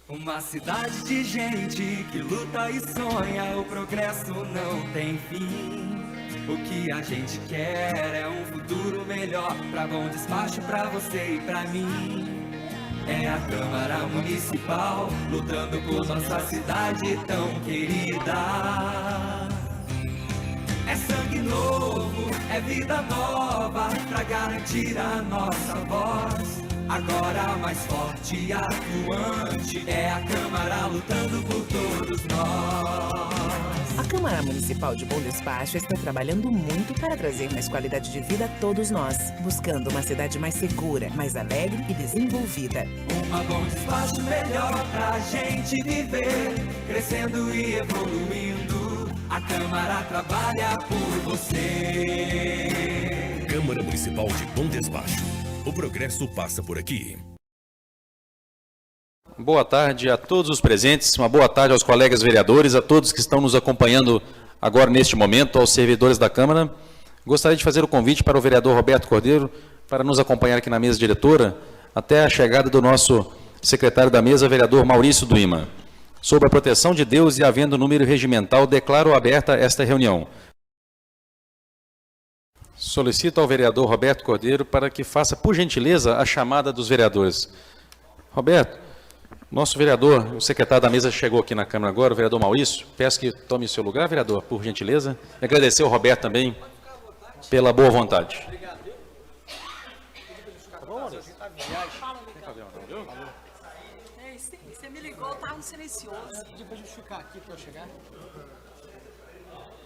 Uma cidade de gente que luta e sonha, o progresso não tem fim. O que a gente quer é um futuro melhor, pra bom despacho pra você e pra mim. É a Câmara Municipal lutando por nossa cidade tão querida. É sangue novo, é vida nova, pra garantir a nossa voz. Agora mais forte e atuante, é a Câmara lutando por todos nós. A Câmara Municipal de Bom Despacho está trabalhando muito para trazer mais qualidade de vida a todos nós, buscando uma cidade mais segura, mais alegre e desenvolvida. Uma Bom Despacho melhor pra gente viver, crescendo e evoluindo. A Câmara trabalha por você. Câmara Municipal de Bom Despacho. O progresso passa por aqui. Boa tarde a todos os presentes, uma boa tarde aos colegas vereadores, a todos que estão nos acompanhando agora neste momento, aos servidores da Câmara. Gostaria de fazer o convite para o vereador Roberto Cordeiro para nos acompanhar aqui na mesa diretora, até a chegada do nosso secretário da mesa, vereador Maurício Duima. Sob a proteção de Deus e havendo número regimental, declaro aberta esta reunião. Solicito ao vereador Roberto Cordeiro para que faça, por gentileza, a chamada dos vereadores. Roberto, nosso vereador, o secretário da mesa chegou aqui na Câmara agora, o vereador Maurício. Peço que tome o seu lugar, vereador, por gentileza. E agradecer ao Roberto também pela boa vontade. Você me ligou, eu estava no silencioso. Depois de ficar aqui para eu chegar.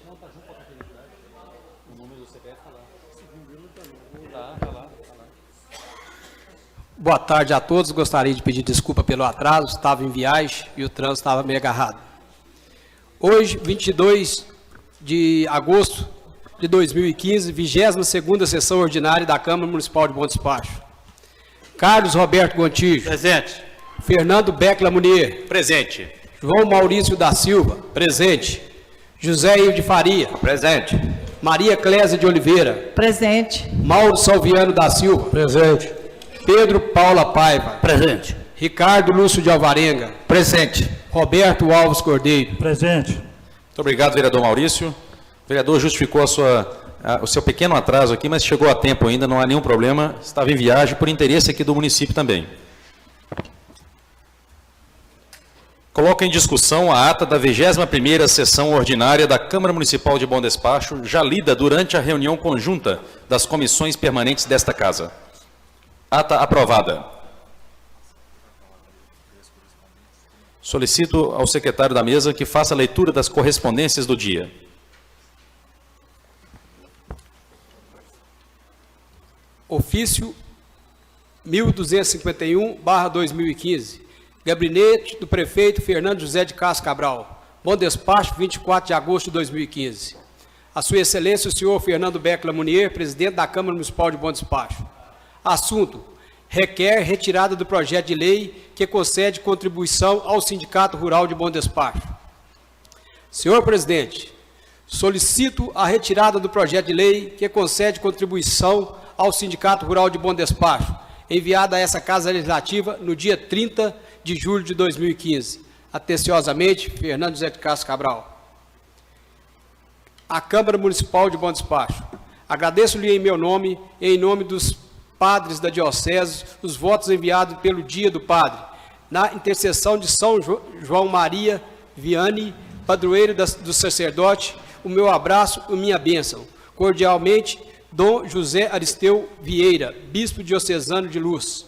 Não, tá junto com a contabilidade. O número do CPF está lá. Tá lá. Boa tarde a todos. Gostaria de pedir desculpa pelo atraso. Estava em viagem e o trânsito estava meio agarrado. Hoje, 22 de agosto de 2015, 22ª sessão ordinária da Câmara Municipal de Bom Despacho. Carlos Roberto Gontijo. Presente. Fernando Becla Munier. Presente. João Maurício da Silva. Presente. José Ilde Faria. Presente. Maria Clésia de Oliveira. Presente. Mauro Salviano da Silva. Presente. Pedro Paula Paiva. Presente. Ricardo Lúcio de Alvarenga. Presente. Roberto Alves Cordeiro. Presente. Muito obrigado, vereador Maurício. O vereador justificou o seu pequeno atraso aqui, mas chegou a tempo ainda, não há nenhum problema. Estava em viagem por interesse aqui do município também. Coloco em discussão a ata da 21ª sessão ordinária da Câmara Municipal de Bom Despacho, já lida durante a reunião conjunta das comissões permanentes desta Casa. Ata aprovada. Solicito ao secretário da mesa que faça a leitura das correspondências do dia. Ofício 1251/2015. Gabinete do prefeito Fernando José de Castro Cabral. Bom Despacho, 24 de agosto de 2015. A sua excelência, o senhor Fernando Becla Munier, presidente da Câmara Municipal de Bom Despacho. Assunto: requer retirada do projeto de lei que concede contribuição ao Sindicato Rural de Bom Despacho. Senhor presidente, solicito a retirada do projeto de lei que concede contribuição ao Sindicato Rural de Bom Despacho, enviada a essa Casa Legislativa no dia 30 de julho de 2015. Atenciosamente, Fernando José de Castro Cabral. A Câmara Municipal de Bom Despacho. Agradeço-lhe em meu nome e em nome dos padres da Diocese os votos enviados pelo Dia do Padre, na intercessão de São João Maria Vianney, padroeiro do sacerdote, o meu abraço e minha bênção. Cordialmente, Dom José Aristeu Vieira, Bispo Diocesano de Luz.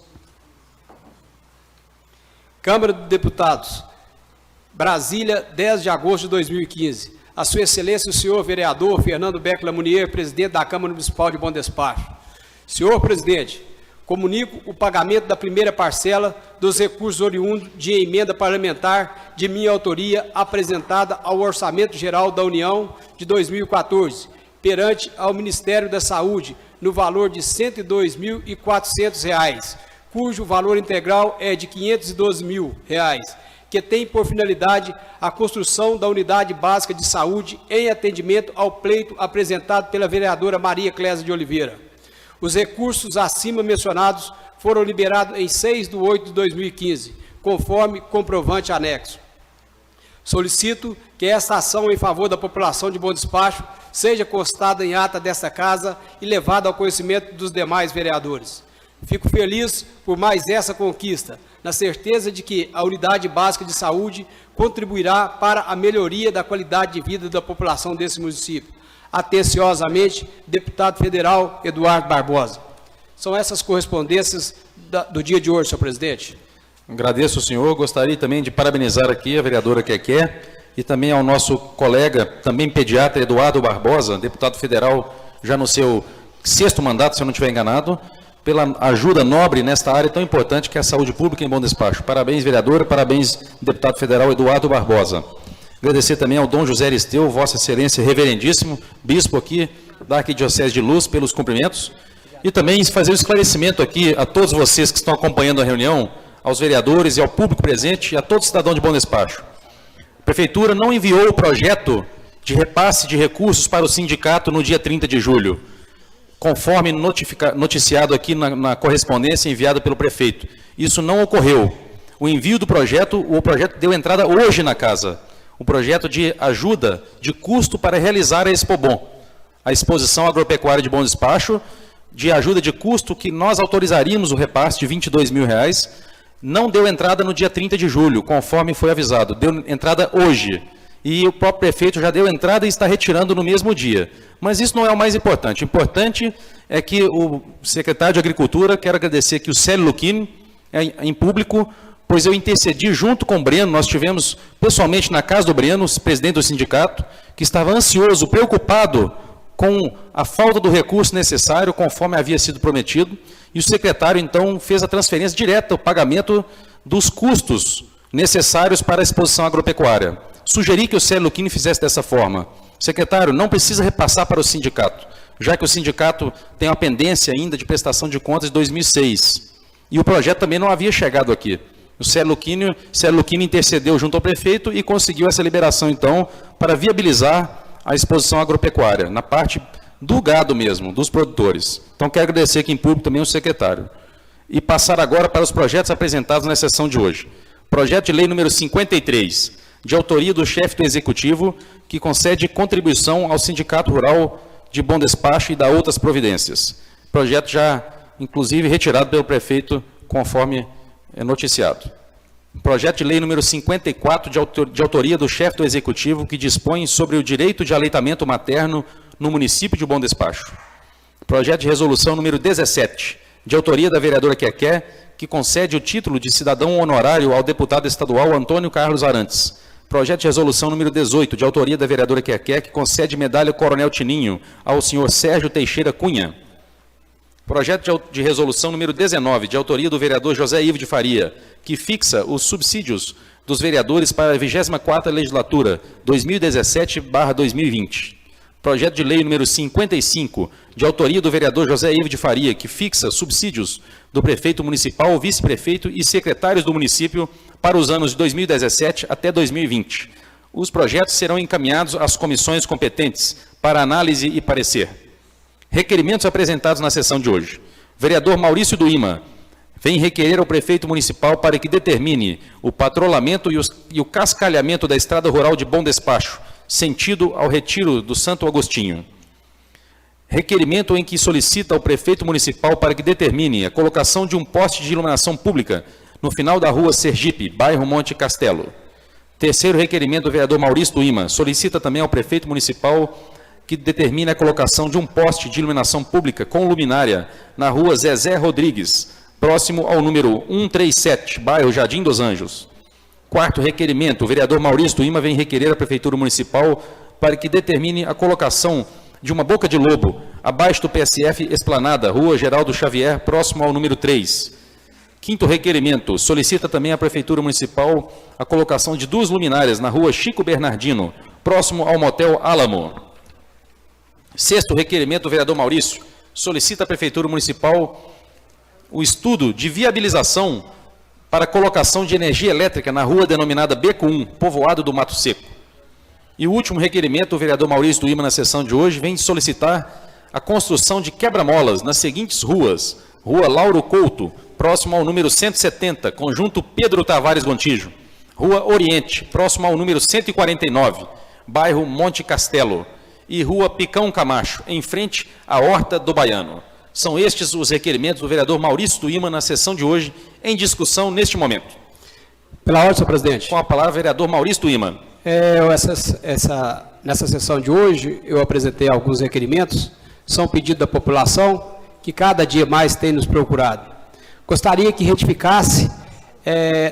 Câmara dos Deputados, Brasília, 10 de agosto de 2015. A sua excelência, o senhor vereador Fernando Becla Munier, presidente da Câmara Municipal de Bom Despacho. Senhor presidente, comunico o pagamento da primeira parcela dos recursos oriundos de emenda parlamentar de minha autoria apresentada ao Orçamento Geral da União de 2014, perante ao Ministério da Saúde, no valor de R$ 102.400, cujo valor integral é de R$ 512.000, que tem por finalidade a construção da Unidade Básica de Saúde em atendimento ao pleito apresentado pela vereadora Maria Clésia de Oliveira. Os recursos acima mencionados foram liberados em 6 de 8 de 2015, conforme comprovante anexo. Solicito que esta ação em favor da população de Bom Despacho seja constada em ata desta Casa e levada ao conhecimento dos demais vereadores. Fico feliz por mais essa conquista, na certeza de que a Unidade Básica de Saúde contribuirá para a melhoria da qualidade de vida da população desse município. Atenciosamente, deputado federal Eduardo Barbosa. São essas correspondências do dia de hoje, senhor presidente. Agradeço o senhor. Gostaria também de parabenizar aqui a vereadora Keké e também ao nosso colega, também pediatra, Eduardo Barbosa, deputado federal, já no seu 6º mandato, se eu não estiver enganado, pela ajuda nobre nesta área tão importante que é a saúde pública em Bom Despacho. Parabéns, vereadora, parabéns, deputado federal Eduardo Barbosa. Agradecer também ao Dom José Aristeu, Vossa Excelência Reverendíssimo, bispo aqui da Arquidiocese de Luz, pelos cumprimentos. E também fazer um esclarecimento aqui a todos vocês que estão acompanhando a reunião, aos vereadores e ao público presente e a todo cidadão de Bom Despacho. A Prefeitura não enviou o projeto de repasse de recursos para o sindicato no dia 30 de julho, conforme noticiado aqui na correspondência enviada pelo prefeito. Isso não ocorreu. O envio do projeto, o projeto deu entrada hoje na Casa. O projeto de ajuda de custo para realizar a Expobom, a Exposição Agropecuária de Bom Despacho, de ajuda de custo que nós autorizaríamos o repasse de R$ 22 mil, não deu entrada no dia 30 de julho, conforme foi avisado. Deu entrada hoje. E o próprio prefeito já deu entrada e está retirando no mesmo dia. Mas isso não é o mais importante. O importante é que o secretário de Agricultura, quero agradecer aqui o Célio Lucchini, em público, pois eu intercedi junto com o Breno, nós tivemos pessoalmente na casa do Breno, presidente do sindicato, que estava ansioso, preocupado com a falta do recurso necessário, conforme havia sido prometido, e o secretário, então, fez a transferência direta, o pagamento dos custos necessários para a exposição agropecuária. Sugeri que o Célio Lucchini fizesse dessa forma. Secretário, não precisa repassar para o sindicato, já que o sindicato tem uma pendência ainda de prestação de contas de 2006. E o projeto também não havia chegado aqui. O Célio Lucchini intercedeu junto ao prefeito e conseguiu essa liberação, então, para viabilizar a exposição agropecuária, na parte do gado mesmo, dos produtores. Então, quero agradecer aqui em público também o secretário. E passar agora para os projetos apresentados na sessão de hoje. Projeto de lei número 53, de autoria do chefe do Executivo, que concede contribuição ao Sindicato Rural de Bom Despacho e dá outras providências. Projeto já, inclusive, retirado pelo prefeito, conforme é noticiado. Projeto de lei número 54, de autoria do chefe do Executivo, que dispõe sobre o direito de aleitamento materno no município de Bom Despacho. Projeto de resolução número 17, de autoria da vereadora Keké, que concede o título de cidadão honorário ao deputado estadual Antônio Carlos Arantes. Projeto de resolução número 18, de autoria da vereadora Keké, que concede medalha Coronel Tininho ao senhor Sérgio Teixeira Cunha. Projeto de resolução número 19, de autoria do vereador José Ivo de Faria, que fixa os subsídios dos vereadores para a 24ª legislatura, 2017/2020. Projeto de lei número 55, de autoria do vereador José Ivo de Faria, que fixa subsídios do prefeito municipal, vice-prefeito e secretários do município para os anos de 2017 até 2020. Os projetos serão encaminhados às comissões competentes para análise e parecer. Requerimentos apresentados na sessão de hoje. Vereador Maurício do Ima vem requerer ao prefeito municipal para que determine o patrulhamento e o cascalhamento da estrada rural de Bom Despacho, sentido ao retiro do Santo Agostinho. Requerimento em que solicita ao prefeito municipal para que determine a colocação de um poste de iluminação pública no final da rua Sergipe, bairro Monte Castelo. Terceiro requerimento do vereador Maurício do Ima solicita também ao prefeito municipal que determine a colocação de um poste de iluminação pública com luminária na rua Zezé Rodrigues, próximo ao número 137, bairro Jardim dos Anjos. Quarto requerimento, o vereador Maurício do Ima vem requerer à Prefeitura Municipal para que determine a colocação de uma boca de lobo abaixo do PSF Esplanada, rua Geraldo Xavier, próximo ao número 3. Quinto requerimento, solicita também à Prefeitura Municipal a colocação de 2 luminárias na rua Chico Bernardino, próximo ao Motel Álamo. Sexto requerimento do vereador Maurício, solicita à Prefeitura Municipal o estudo de viabilização para a colocação de energia elétrica na rua denominada Beco 1, povoado do Mato Seco. E o último requerimento, o vereador Maurício do Ima, na sessão de hoje, vem solicitar a construção de quebra-molas nas seguintes ruas: Rua Lauro Couto, próximo ao número 170, conjunto Pedro Tavares Gontijo. Rua Oriente, próximo ao número 149, bairro Monte Castelo. E Rua Picão Camacho, em frente à Horta do Baiano. São estes os requerimentos do vereador Maurício Tuíma na sessão de hoje, em discussão neste momento. Pela ordem, senhor presidente. Com a palavra, vereador Maurício Tuíma. Nessa sessão de hoje, eu apresentei alguns requerimentos, são pedidos da população, que cada dia mais tem nos procurado. Gostaria que retificasse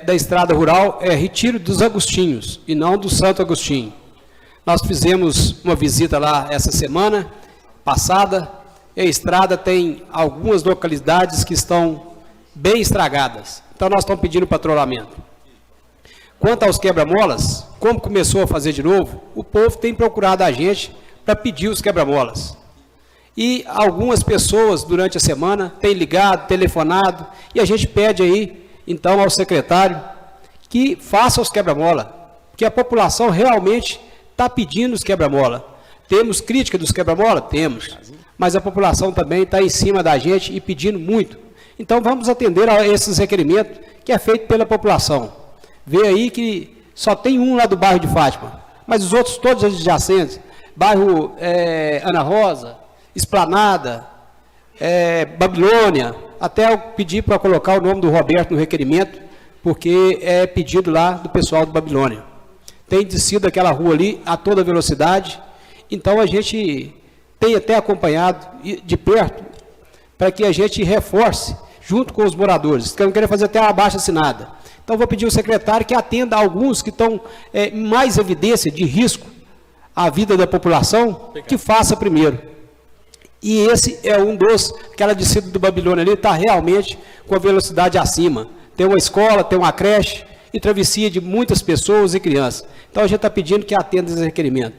da estrada rural Retiro dos Agostinhos, e não do Santo Agostinho. Nós fizemos uma visita lá essa semana passada, e a estrada tem algumas localidades que estão bem estragadas. Então, nós estamos pedindo patrulhamento. Quanto aos quebra-molas, como começou a fazer de novo, o povo tem procurado a gente para pedir os quebra-molas. E algumas pessoas, durante a semana, têm ligado, telefonado, e a gente pede aí, então, ao secretário que faça os quebra-mola, que a população realmente está pedindo os quebra-mola. Temos crítica dos quebra-mola? Temos. Mas a população também está em cima da gente e pedindo muito. Então, vamos atender a esses requerimentos que é feito pela população. Vê aí que só tem um lá do bairro de Fátima, mas os outros todos adjacentes, bairro Ana Rosa, Esplanada, Babilônia, até eu pedi para colocar o nome do Roberto no requerimento, porque é pedido lá do pessoal do Babilônia. Tem descido aquela rua ali a toda velocidade, então a gente tem até acompanhado de perto para que a gente reforce junto com os moradores, que eu não quero fazer até uma abaixo-assinada. Então, vou pedir ao secretário que atenda alguns que estão em mais evidência de risco à vida da população, que faça primeiro. E esse é um dos, aquela descida do Babilônia ali está realmente com a velocidade acima. Tem uma escola, tem uma creche e travessia de muitas pessoas e crianças. Então, a gente está pedindo que atenda esse requerimento.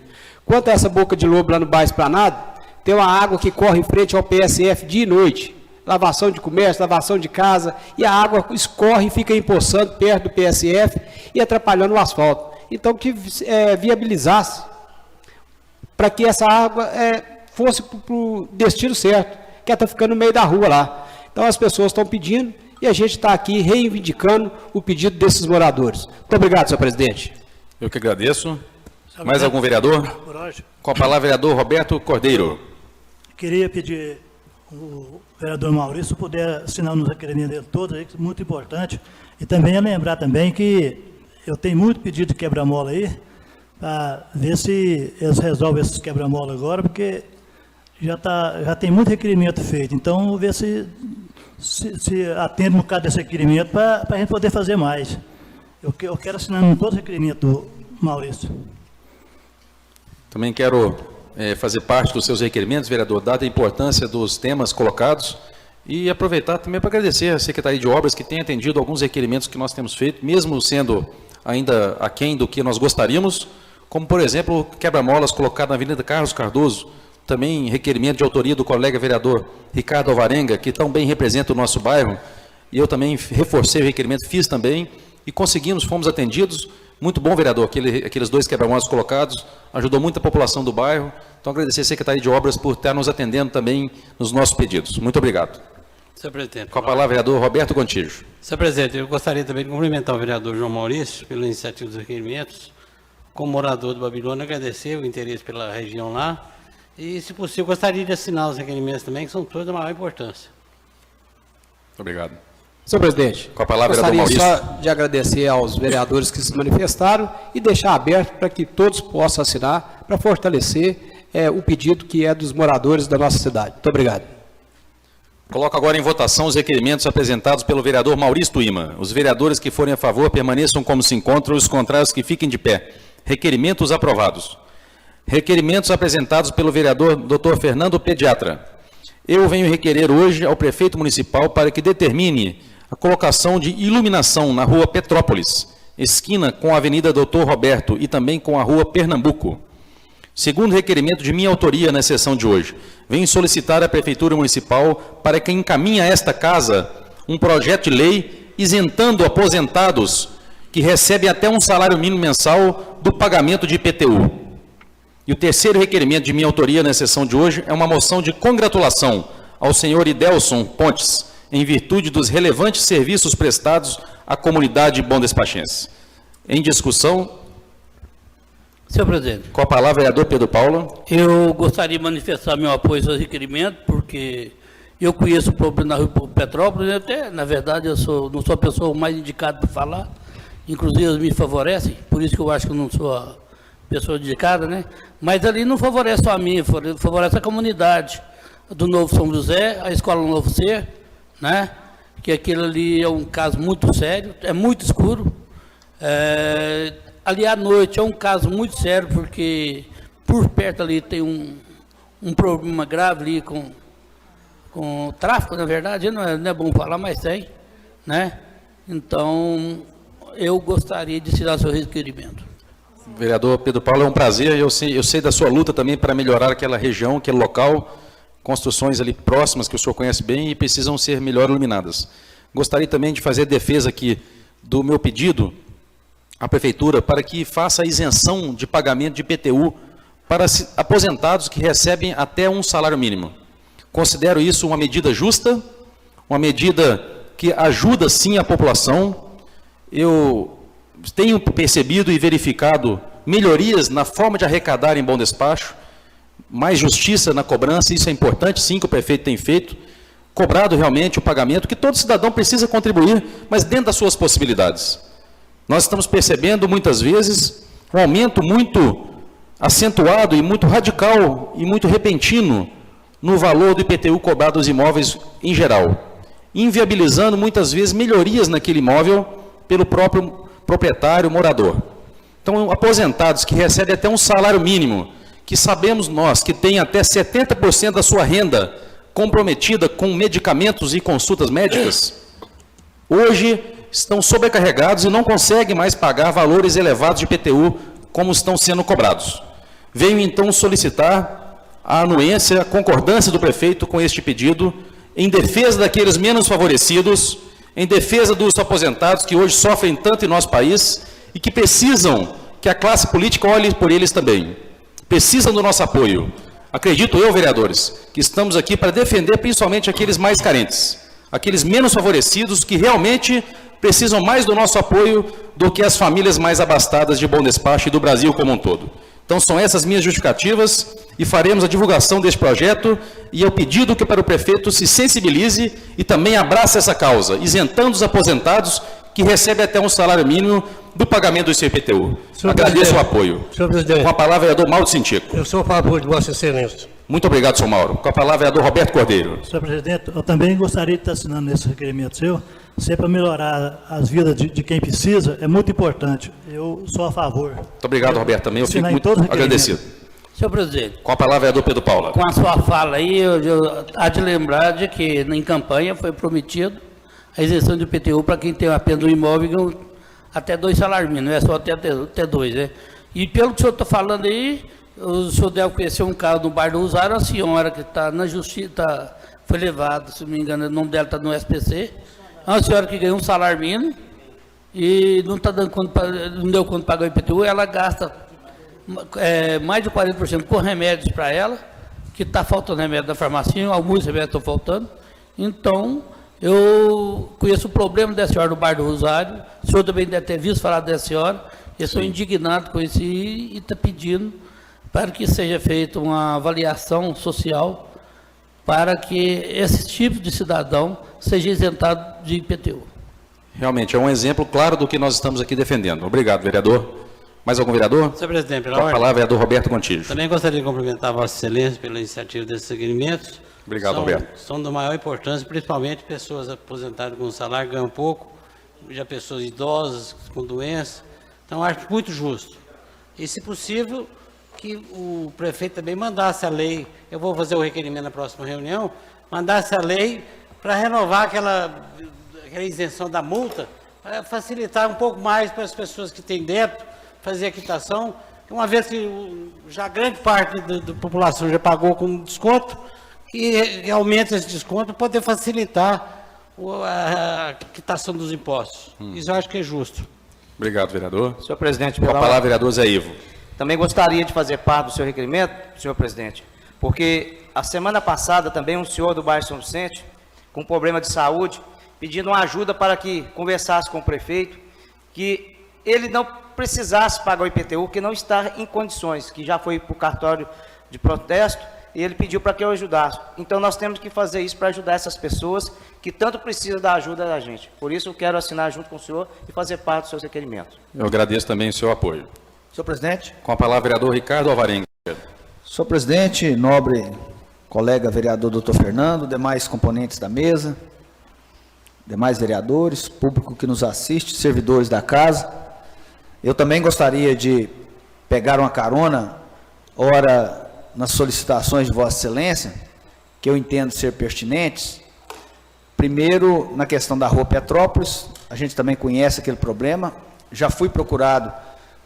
Quanto a essa boca de lobo lá no bairro Esplanado, tem uma água que corre em frente ao PSF dia e noite. Lavação de comércio, lavação de casa, e a água escorre e fica empoçando perto do PSF e atrapalhando o asfalto. Então, que viabilizasse para que essa água fosse para o destino certo, que está ficando no meio da rua lá. Então, as pessoas estão pedindo e a gente está aqui reivindicando o pedido desses moradores. Muito obrigado, senhor presidente. Eu que agradeço. Mais algum vereador? Com a palavra, vereador Roberto Cordeiro. Queria pedir o vereador Maurício puder assinar nos requerimentos dele todos, aí, muito importante. E também lembrar também que eu tenho muito pedido de quebra-mola aí, para ver se eles resolvem esses quebra-mola agora, porque já tem muito requerimento feito. Então, vou ver se atende um bocado desse requerimento para a gente poder fazer mais. Eu quero assinar em todos os requerimentos do Maurício. Também quero fazer parte dos seus requerimentos, vereador, dada a importância dos temas colocados, e aproveitar também para agradecer à Secretaria de Obras que tem atendido alguns requerimentos que nós temos feito, mesmo sendo ainda aquém do que nós gostaríamos, como, por exemplo, quebra-molas colocado na Avenida Carlos Cardoso, também requerimento de autoria do colega vereador Ricardo Alvarenga, que tão bem representa o nosso bairro, e eu também reforcei o requerimento, fiz também, e conseguimos, fomos atendidos. Muito bom, vereador, aqueles dois quebra-molas colocados, ajudou muito a população do bairro. Então, agradecer à Secretaria de Obras por estar nos atendendo também nos nossos pedidos. Muito obrigado. Senhor presidente. Com a palavra, vereador Roberto Gontijo. Senhor presidente, eu gostaria também de cumprimentar o vereador João Maurício pela iniciativa dos requerimentos. Como morador do Babilônia, agradecer o interesse pela região lá. E, se possível, gostaria de assinar os requerimentos também, que são todos da maior importância. Muito obrigado. Senhor presidente, com a palavra, vereador Maurício. Gostaria só de agradecer aos vereadores que se manifestaram e deixar aberto para que todos possam assinar, para fortalecer o pedido que é dos moradores da nossa cidade. Muito obrigado. Coloco agora em votação os requerimentos apresentados pelo vereador Maurício Tuíma. Os vereadores que forem a favor permaneçam como se encontram, os contrários que fiquem de pé. Requerimentos aprovados. Requerimentos apresentados pelo vereador Dr. Fernando Pediatra. Eu venho requerer hoje ao prefeito municipal para que determine a colocação de iluminação na rua Petrópolis, esquina com a Avenida Doutor Roberto e também com a rua Pernambuco. Segundo requerimento de minha autoria na sessão de hoje, venho solicitar à Prefeitura Municipal para que encaminhe a esta casa um projeto de lei isentando aposentados que recebem até um salário mínimo mensal do pagamento de IPTU. E o terceiro requerimento de minha autoria na sessão de hoje é uma moção de congratulação ao senhor Idelson Pontes, em virtude dos relevantes serviços prestados à comunidade bondespachense. Em discussão, Senhor presidente, com a palavra, vereador Pedro Paula. eu gostaria de manifestar meu apoio ao seu requerimento, porque eu conheço o problema na Rua Petrópolis, até, na verdade, não sou a pessoa mais indicada para falar, inclusive eles me favorecem, por isso que eu acho que eu não sou a pessoa indicada, né? Mas ali não favorece só a mim, favorece a comunidade do Novo São José, a Escola Novo Ser, né? Que aquilo ali é um caso muito sério, é muito escuro. Ali à noite é um caso muito sério, porque por perto ali tem um problema grave ali com o tráfico, na verdade, não é bom falar, mas tem, né? Então, eu gostaria de tirar seu requerimento. Vereador Pedro Paulo, é um prazer, eu sei da sua luta também para melhorar aquela região, aquele local, construções ali próximas que o senhor conhece bem e precisam ser melhor iluminadas. Gostaria também de fazer defesa aqui do meu pedido à Prefeitura para que faça a isenção de pagamento de IPTU para aposentados que recebem até um salário mínimo. Considero isso uma medida justa, uma medida que ajuda sim a população. Eu tenho percebido e verificado melhorias na forma de arrecadar em bom despacho, mais justiça na cobrança, isso é importante, sim, que o prefeito tem feito, cobrado realmente o pagamento, que todo cidadão precisa contribuir, mas dentro das suas possibilidades. Nós estamos percebendo, muitas vezes, um aumento muito acentuado e muito radical e muito repentino no valor do IPTU cobrado aos imóveis em geral, inviabilizando, muitas vezes, melhorias naquele imóvel pelo próprio proprietário, morador. Então, aposentados que recebem até um salário mínimo, que sabemos nós que tem até 70% da sua renda comprometida com medicamentos e consultas médicas, hoje estão sobrecarregados e não conseguem mais pagar valores elevados de IPTU como estão sendo cobrados. Venho então solicitar a anuência, a concordância do prefeito com este pedido, em defesa daqueles menos favorecidos, em defesa dos aposentados que hoje sofrem tanto em nosso país e que precisam que a classe política olhe por eles também. Precisam do nosso apoio. Acredito eu, vereadores, que estamos aqui para defender principalmente aqueles mais carentes, aqueles menos favorecidos que realmente precisam mais do nosso apoio do que as famílias mais abastadas de bom despacho e do Brasil como um todo. Então, são essas minhas justificativas e faremos a divulgação deste projeto e eu pedido que para o prefeito se sensibilize e também abrace essa causa, isentando os aposentados que recebem até um salário mínimo do pagamento do seu IPTU. Agradeço o apoio. Senhor presidente. Com a palavra, vereador Mauro Cintico. Eu sou a favor de Vossa Excelência. Muito obrigado, senhor Mauro. Com a palavra, vereador Roberto Cordeiro. Senhor presidente, eu também gostaria de estar assinando esse requerimento seu, se é para melhorar as vidas de quem precisa, é muito importante. Eu sou a favor. Muito obrigado, Roberto, também. Eu fico Assinar em muito todos os agradecido. Senhor presidente, Com a palavra, vereador Pedro Paula. com a sua fala aí, eu há de lembrar de que em campanha foi prometido a isenção do IPTU para quem tem apenas um imóvel até 2 salários mínimos, não é só até 2, né? E pelo que o senhor está falando aí, o senhor deve conhecer um caso no bairro do Rosário, a senhora que está na justiça, foi levada, se não me engano, o nome dela está no SPC, é uma senhora que ganhou um salário mínimo e não está dando conta, não deu conta de pagar o IPTU, ela gasta mais de 40% com remédios para ela, que está faltando remédio na farmácia, alguns remédios estão faltando. Então, eu conheço o problema dessa senhora no bairro do Rosário, o senhor também deve ter visto falar dessa senhora, eu sou indignado com isso e está pedindo para que seja feita uma avaliação social para que esse tipo de cidadão seja isentado de IPTU. Realmente, é um exemplo claro do que nós estamos aqui defendendo. Obrigado, vereador. Mais algum vereador? Senhor presidente, pela Com a ordem. palavra, vereador Roberto Contígio. Também gostaria de cumprimentar Vossa Excelência pela iniciativa desses requerimentos. Obrigado, Roberto. São da maior importância, principalmente pessoas aposentadas com salário ganham pouco, já pessoas idosas com doença. Então, acho muito justo. E, se possível, que o prefeito também mandasse a lei, eu vou fazer o requerimento na próxima reunião, mandasse a lei para renovar aquela isenção da multa, para facilitar um pouco mais para as pessoas que têm débito, fazer a quitação, uma vez que já grande parte da população já pagou com desconto, e aumenta esse desconto para poder facilitar a quitação dos impostos. Isso eu acho que é justo. Obrigado, vereador. Senhor presidente, Com a palavra, vereador Zé Ivo. também gostaria de fazer parte do seu requerimento, senhor presidente, porque a semana passada também um senhor do bairro São Vicente com problema de saúde, pedindo uma ajuda para que conversasse com o prefeito, que ele não precisasse pagar o IPTU, que não está em condições, que já foi para o cartório de protesto, e ele pediu para que eu ajudasse. Então, nós temos que fazer isso para ajudar essas pessoas que tanto precisam da ajuda da gente. Por isso, eu quero assinar junto com o senhor e fazer parte dos seus requerimentos. Eu agradeço também o seu apoio. Senhor presidente. Com a palavra, vereador Ricardo Alvarenga. Senhor presidente, nobre colega vereador doutor Fernando, demais componentes da mesa, demais vereadores, público que nos assiste, servidores da casa, eu também gostaria de pegar uma carona, ora nas solicitações de Vossa Excelência, que eu entendo ser pertinentes. Primeiro, na questão da Rua Petrópolis, a gente também conhece aquele problema, já fui procurado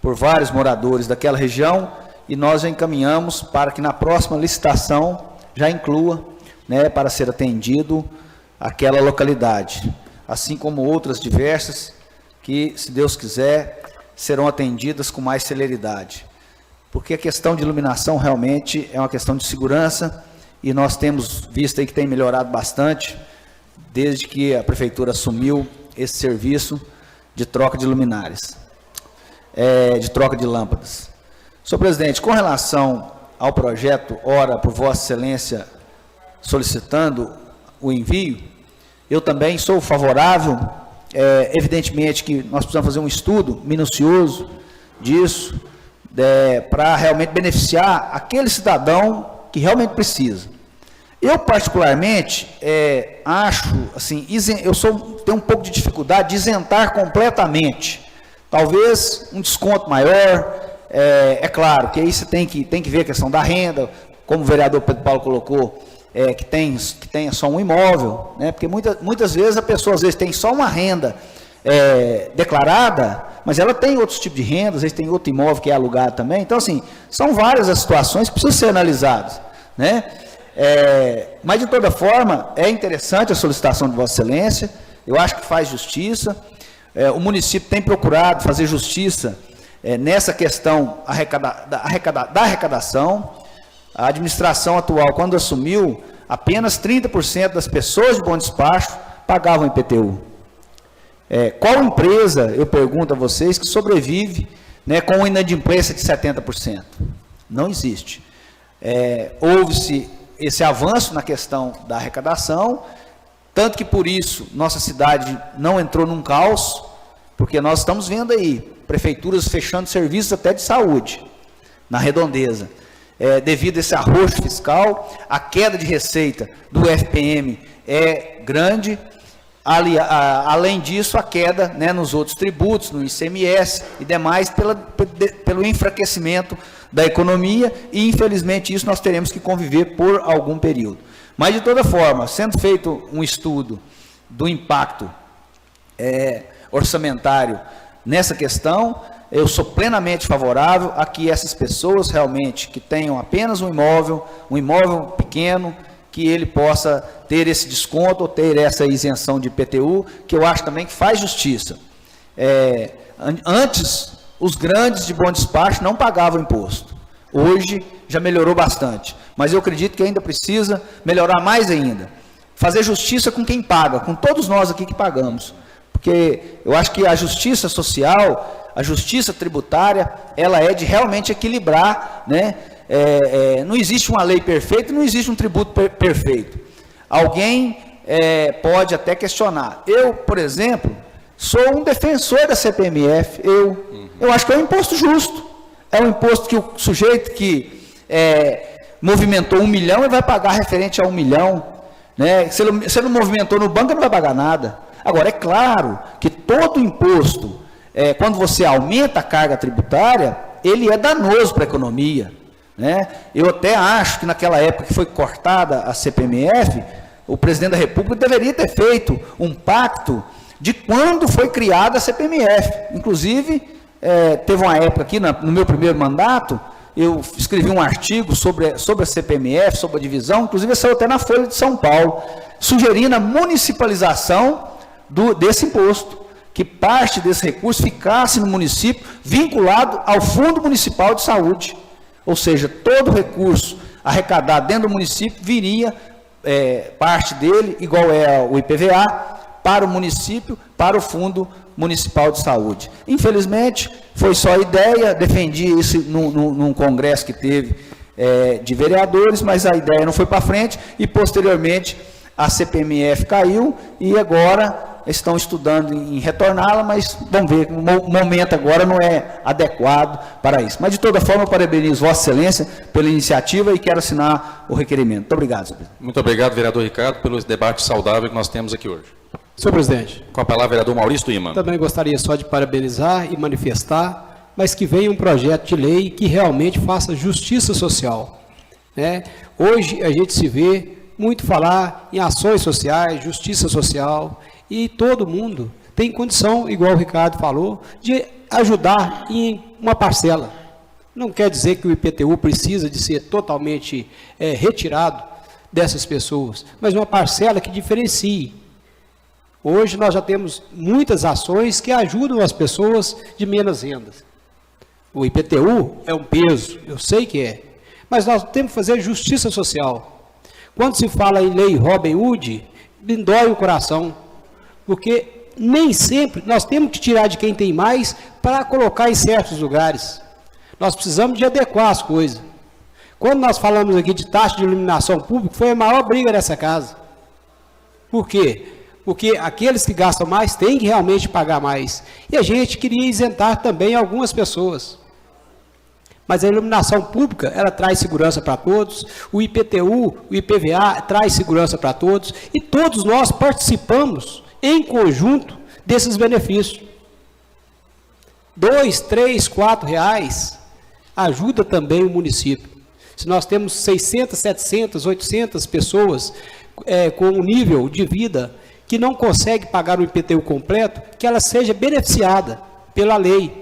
por vários moradores daquela região e nós já encaminhamos para que na próxima licitação já inclua, né, para ser atendido aquela localidade, assim como outras diversas que, se Deus quiser, serão atendidas com mais celeridade. Porque a questão de iluminação realmente é uma questão de segurança e nós temos visto aí que tem melhorado bastante desde que a prefeitura assumiu esse serviço de troca de luminárias, de troca de lâmpadas. Senhor presidente, com relação ao projeto, ora por Vossa Excelência solicitando o envio, eu também sou favorável, evidentemente que nós precisamos fazer um estudo minucioso disso, para realmente beneficiar aquele cidadão que realmente precisa. Eu, particularmente, acho, assim, tenho um pouco de dificuldade de isentar completamente. Talvez um desconto maior, é claro, que aí você tem que ver a questão da renda, como o vereador Pedro Paulo colocou, que tenha só um imóvel, né? Porque muitas vezes a pessoa, às vezes, tem só uma renda declarada, mas ela tem outros tipos de renda, às vezes tem outro imóvel que é alugado também. Então, assim, são várias as situações que precisam ser analisadas, né? Mas, de toda forma, é interessante a solicitação de Vossa Excelência, eu acho que faz justiça, o município tem procurado fazer justiça nessa questão da arrecadação. A administração atual, quando assumiu, apenas 30% das pessoas de bom despacho pagavam IPTU. Qual empresa, eu pergunto a vocês, que sobrevive, né, com uma inadimplência de 70%? Não existe. Houve-se esse avanço na questão da arrecadação, tanto que por isso nossa cidade não entrou num caos, porque nós estamos vendo aí prefeituras fechando serviços até de saúde, na redondeza. Devido a esse arroxo fiscal, a queda de receita do FPM é grande. Além disso, a queda, né, nos outros tributos, no ICMS e demais, pelo enfraquecimento da economia, e infelizmente isso nós teremos que conviver por algum período. Mas, de toda forma, sendo feito um estudo do impacto orçamentário nessa questão, eu sou plenamente favorável a que essas pessoas realmente que tenham apenas um imóvel pequeno, que ele possa ter esse desconto ou ter essa isenção de IPTU, que eu acho também que faz justiça. Antes, os grandes de bom despacho não pagavam imposto. Hoje, já melhorou bastante. Mas eu acredito que ainda precisa melhorar mais ainda. Fazer justiça com quem paga, com todos nós aqui que pagamos. Porque eu acho que a justiça social, a justiça tributária, ela é de realmente equilibrar, né? Não existe uma lei perfeita, não existe um tributo perfeito. Alguém pode até questionar. Eu, por exemplo, sou um defensor da CPMF. Eu acho que é um imposto justo. É um imposto que o sujeito que movimentou 1 milhão, ele vai pagar referente a 1 milhão. Né? Se ele não movimentou no banco, ele não vai pagar nada. Agora, é claro que todo imposto, quando você aumenta a carga tributária, ele é danoso para a economia. Né? Eu até acho que naquela época que foi cortada a CPMF, o presidente da República deveria ter feito um pacto de quando foi criada a CPMF. Inclusive, teve uma época aqui, no meu primeiro mandato, eu escrevi um artigo sobre a CPMF, sobre a divisão, inclusive saiu até na Folha de São Paulo, sugerindo a municipalização desse imposto, que parte desse recurso ficasse no município, vinculado ao Fundo Municipal de Saúde. Ou seja, todo recurso arrecadado dentro do município viria parte dele, igual é o IPVA, para o município, para o Fundo Municipal de Saúde. Infelizmente, foi só ideia, defendi isso num congresso que teve de vereadores, mas a ideia não foi para frente e, posteriormente, a CPMF caiu e agora estão estudando em retorná-la, mas vamos ver, o momento agora não é adequado para isso. Mas, de toda forma, eu parabenizo Vossa Excelência pela iniciativa e quero assinar o requerimento. Muito obrigado, senhor presidente. Muito obrigado, vereador Ricardo, pelo debate saudável que nós temos aqui hoje. Senhor presidente. Com a palavra, vereador Maurício Tuíma. Também gostaria só de parabenizar e manifestar, mas que venha um projeto de lei que realmente faça justiça social, né? Hoje a gente se vê muito falar em ações sociais, justiça social, e todo mundo tem condição, igual o Ricardo falou, de ajudar em uma parcela. Não quer dizer que o IPTU precisa de ser totalmente retirado dessas pessoas, mas uma parcela que diferencie. Hoje nós já temos muitas ações que ajudam as pessoas de menos rendas. O IPTU é um peso, eu sei que é, mas nós temos que fazer justiça social. Quando se fala em lei Robin Hood, me dói o coração, porque nem sempre nós temos que tirar de quem tem mais para colocar em certos lugares. Nós precisamos de adequar as coisas. Quando nós falamos aqui de taxa de iluminação pública, foi a maior briga dessa casa. Por quê? Porque aqueles que gastam mais têm que realmente pagar mais. E a gente queria isentar também algumas pessoas. Mas a iluminação pública, ela traz segurança para todos, o IPTU, o IPVA traz segurança para todos, e todos nós participamos em conjunto desses benefícios. R$ 2, 3, R$ 4 ajuda também o município. Se nós temos 600, 700, 800 pessoas com um nível de vida que não consegue pagar o IPTU completo, que ela seja beneficiada pela lei.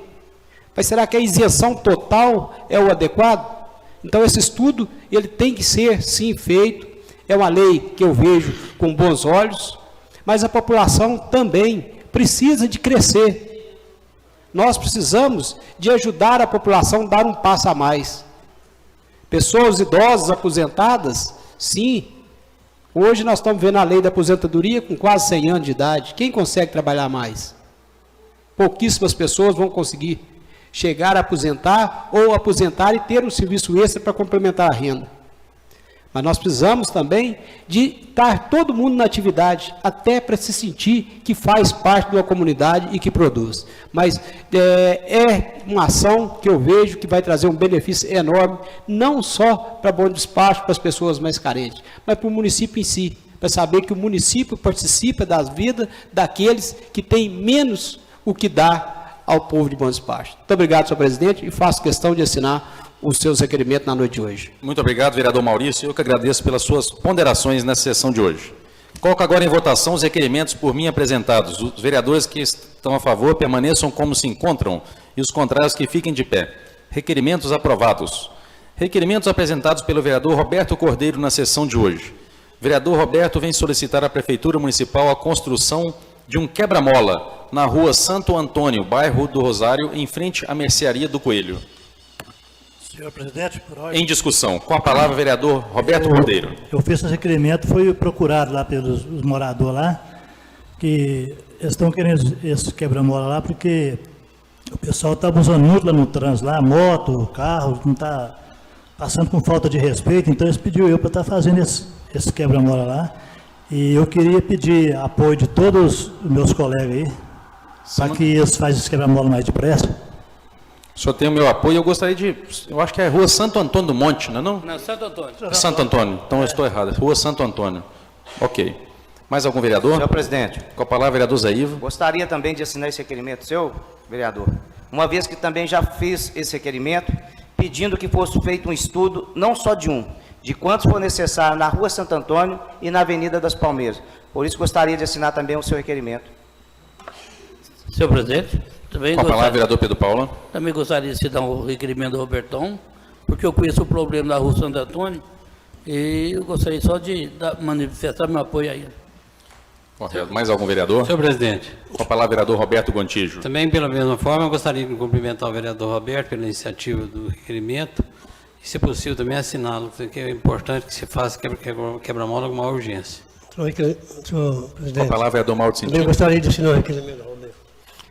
Mas será que a isenção total é o adequado? Então esse estudo ele tem que ser sim feito, é uma lei que eu vejo com bons olhos, mas a população também precisa de crescer. Nós precisamos de ajudar a população a dar um passo a mais. Pessoas idosas, aposentadas, sim. Hoje nós estamos vendo a lei da aposentadoria com quase 100 anos de idade. Quem consegue trabalhar mais? Pouquíssimas pessoas vão conseguir chegar a aposentar ou aposentar e ter um serviço extra para complementar a renda. Mas nós precisamos também de estar todo mundo na atividade, até para se sentir que faz parte de uma comunidade e que produz. Mas é uma ação que eu vejo que vai trazer um benefício enorme, não só para bom despacho, para as pessoas mais carentes, mas para o município em si, para saber que o município participa das vidas daqueles que têm menos o que dar ao povo de Bom Despacho. Muito obrigado, senhor presidente, e faço questão de assinar os seus requerimentos na noite de hoje. Muito obrigado, vereador Maurício. Eu que agradeço pelas suas ponderações nessa sessão de hoje. Coloco agora em votação os requerimentos por mim apresentados. Os vereadores que estão a favor permaneçam como se encontram e os contrários que fiquem de pé. Requerimentos aprovados. Requerimentos apresentados pelo vereador Roberto Cordeiro na sessão de hoje. Vereador Roberto vem solicitar à Prefeitura Municipal a construção de um quebra-mola na rua Santo Antônio, bairro do Rosário, em frente à mercearia do Coelho. Senhor presidente, por ordem. Em discussão. Com a palavra, vereador Roberto Cordeiro. Eu fiz esse requerimento, foi procurado lá pelos moradores lá, que eles estão querendo esse quebra-mola lá, porque o pessoal está abusando muito lá no trânsito, lá, moto, carro, não está passando com falta de respeito, então eles pediram eu para estar fazendo esse quebra-mola lá. E eu queria pedir apoio de todos os meus colegas aí, para que eles façam esse quebra-mola mais depressa. O senhor tem o meu apoio, eu gostaria de... Eu acho que é Rua Santo Antônio do Monte, não é não? Não, Santo Antônio. Santo Antônio, então eu estou errado. Rua Santo Antônio. Ok. Mais algum vereador? Senhor presidente. Com a palavra, vereador Zé Ivo. Gostaria também de assinar esse requerimento, senhor vereador. Uma vez que também já fiz esse requerimento, pedindo que fosse feito um estudo, não só de quantos for necessário na Rua Santo Antônio e na Avenida das Palmeiras. Por isso, gostaria de assinar também o seu requerimento. Senhor presidente, também com a palavra, vereador Pedro Paula. Também gostaria de citar o requerimento do Robertão, porque eu conheço o problema da Rua Santo Antônio e eu gostaria só de manifestar meu apoio aí. Correto. Mais algum vereador? Senhor presidente. Com a palavra, vereador Roberto Gontijo. Também, pela mesma forma, eu gostaria de cumprimentar o vereador Roberto pela iniciativa do requerimento E, se possível, também assiná-lo, porque é importante que se faça quebra-mola com maior urgência. Senhor presidente. A palavra é do Mauro Também Sentido. gostaria de assinar o requerimento.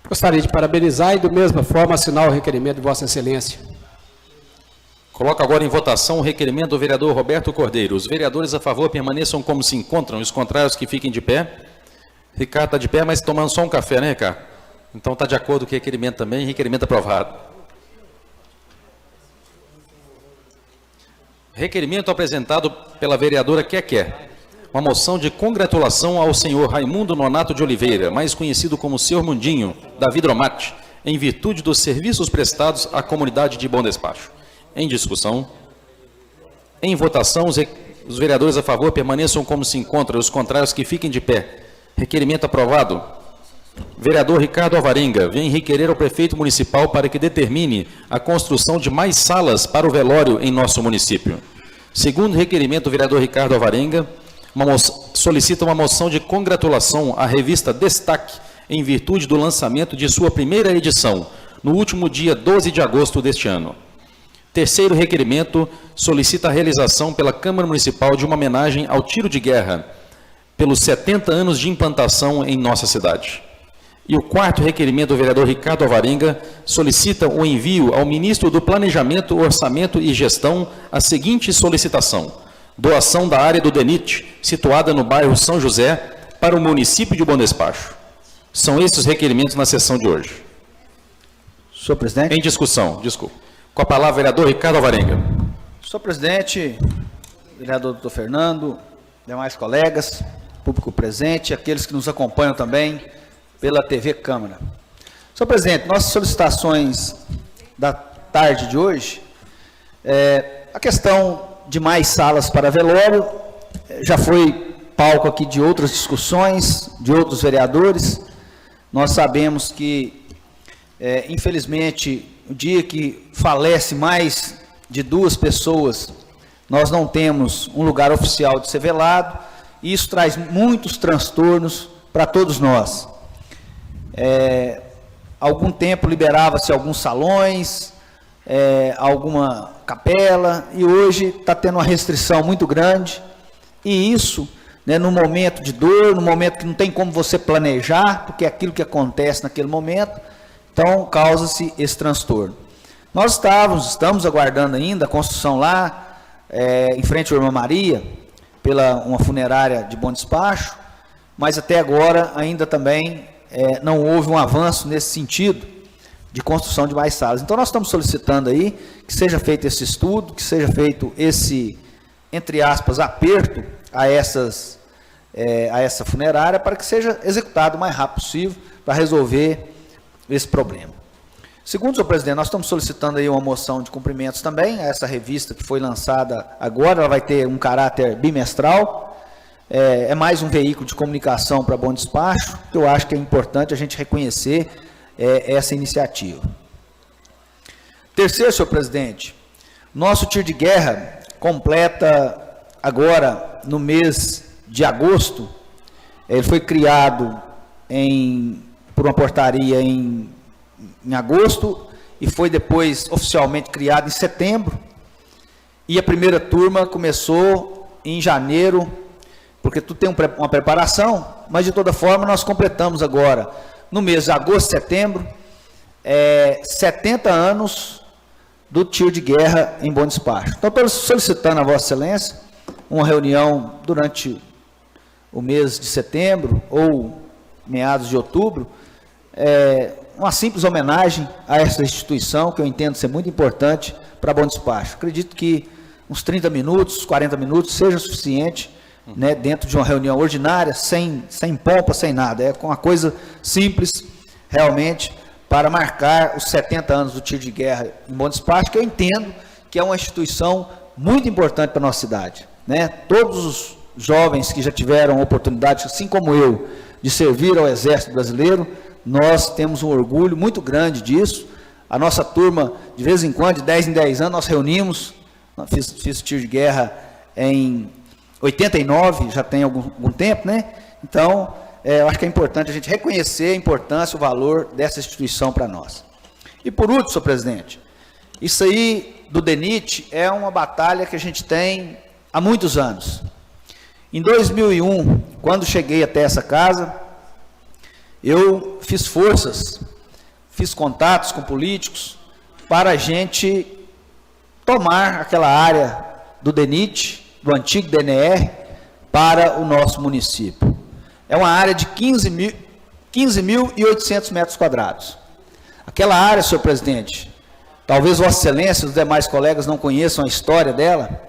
Gostaria de parabenizar e, da mesma forma, assinar o requerimento de Vossa Excelência. Coloco agora em votação o requerimento do vereador Roberto Cordeiro. Os vereadores a favor permaneçam como se encontram, os contrários que fiquem de pé. Ricardo está de pé, mas tomando só um café, né, Ricardo? Então está de acordo com o requerimento também, requerimento aprovado. Requerimento apresentado pela vereadora Keké. Uma moção de congratulação ao senhor Raimundo Nonato de Oliveira, mais conhecido como Senhor Mundinho, da Vidromat, em virtude dos serviços prestados à comunidade de Bom Despacho. Em discussão. Em votação, os vereadores a favor permaneçam como se encontram, os contrários que fiquem de pé. Requerimento aprovado. Vereador Ricardo Alvarenga vem requerer ao prefeito municipal para que determine a construção de mais salas para o velório em nosso município. Segundo requerimento do vereador Ricardo Alvarenga, solicita uma moção de congratulação à revista Destaque, em virtude do lançamento de sua primeira edição, no último dia 12 de agosto deste ano. Terceiro requerimento, solicita a realização pela Câmara Municipal de uma homenagem ao tiro de guerra, pelos 70 anos de implantação em nossa cidade. E o quarto requerimento do vereador Ricardo Alvarenga solicita o envio ao ministro do Planejamento, Orçamento e Gestão a seguinte solicitação: doação da área do DENIT, situada no bairro São José, para o município de Bom Despacho. São esses os requerimentos na sessão de hoje. Senhor presidente. Em discussão, desculpa. Com a palavra, vereador Ricardo Alvarenga. Senhor presidente, vereador doutor Fernando, demais colegas, público presente, aqueles que nos acompanham também pela TV Câmara. Senhor presidente, nossas solicitações da tarde de hoje, a questão de mais salas para velório, já foi palco aqui de outras discussões, de outros vereadores. Nós sabemos que, infelizmente, o dia que falece mais de 2 pessoas, nós não temos um lugar oficial de ser velado, e isso traz muitos transtornos para todos nós. Há algum tempo liberava-se alguns salões, alguma capela, e hoje está tendo uma restrição muito grande, e isso, né, no momento de dor, no momento que não tem como você planejar, porque é aquilo que acontece naquele momento, então causa-se esse transtorno. Nós estamos aguardando ainda a construção lá, em frente à Irmã Maria, pela uma funerária de Bom Despacho, mas até agora ainda também não houve um avanço nesse sentido de construção de mais salas. Então nós estamos solicitando aí que seja feito esse estudo, que seja feito esse, entre aspas, aperto a essa funerária, para que seja executado o mais rápido possível para resolver esse problema. Segundo, senhor presidente, nós estamos solicitando aí uma moção de cumprimentos também a essa revista que foi lançada agora. Ela vai ter um caráter bimestral, é mais um veículo de comunicação para Bom Despacho, que eu acho que é importante a gente reconhecer essa iniciativa. Terceiro, senhor presidente, nosso tiro de guerra completa agora, no mês de agosto, ele foi criado por uma portaria em agosto, e foi depois oficialmente criado em setembro, e a primeira turma começou em janeiro, porque tudo tem uma preparação, mas de toda forma nós completamos agora, no mês de agosto, setembro, 70 anos do tiro de guerra em Bom Despacho. Então, estou solicitando a Vossa Excelência uma reunião durante o mês de setembro ou meados de outubro, uma simples homenagem a essa instituição, que eu entendo ser muito importante para Bom Despacho. Acredito que uns 30 minutos, 40 minutos seja suficiente, né, dentro de uma reunião ordinária, sem pompa, sem nada. É uma coisa simples, realmente, para marcar os 70 anos do tiro de guerra em Bom Despacho, que eu entendo que é uma instituição muito importante para a nossa cidade, né? Todos os jovens que já tiveram oportunidade, assim como eu, de servir ao Exército Brasileiro, nós temos um orgulho muito grande disso. A nossa turma, de vez em quando, de 10 em 10 anos, nós reunimos. Fiz o tiro de guerra em 89, já tem algum tempo, né? Então, eu acho que é importante a gente reconhecer a importância, o valor dessa instituição para nós. E por último, senhor presidente, isso aí do DENIT é uma batalha que a gente tem há muitos anos. Em 2001, quando cheguei até essa casa, eu fiz forças, fiz contatos com políticos para a gente tomar aquela área do DENIT, do antigo DNR, para o nosso município. É uma área de 15.800 metros quadrados. Aquela área, senhor presidente, talvez Vossa Excelência e os demais colegas não conheçam a história dela.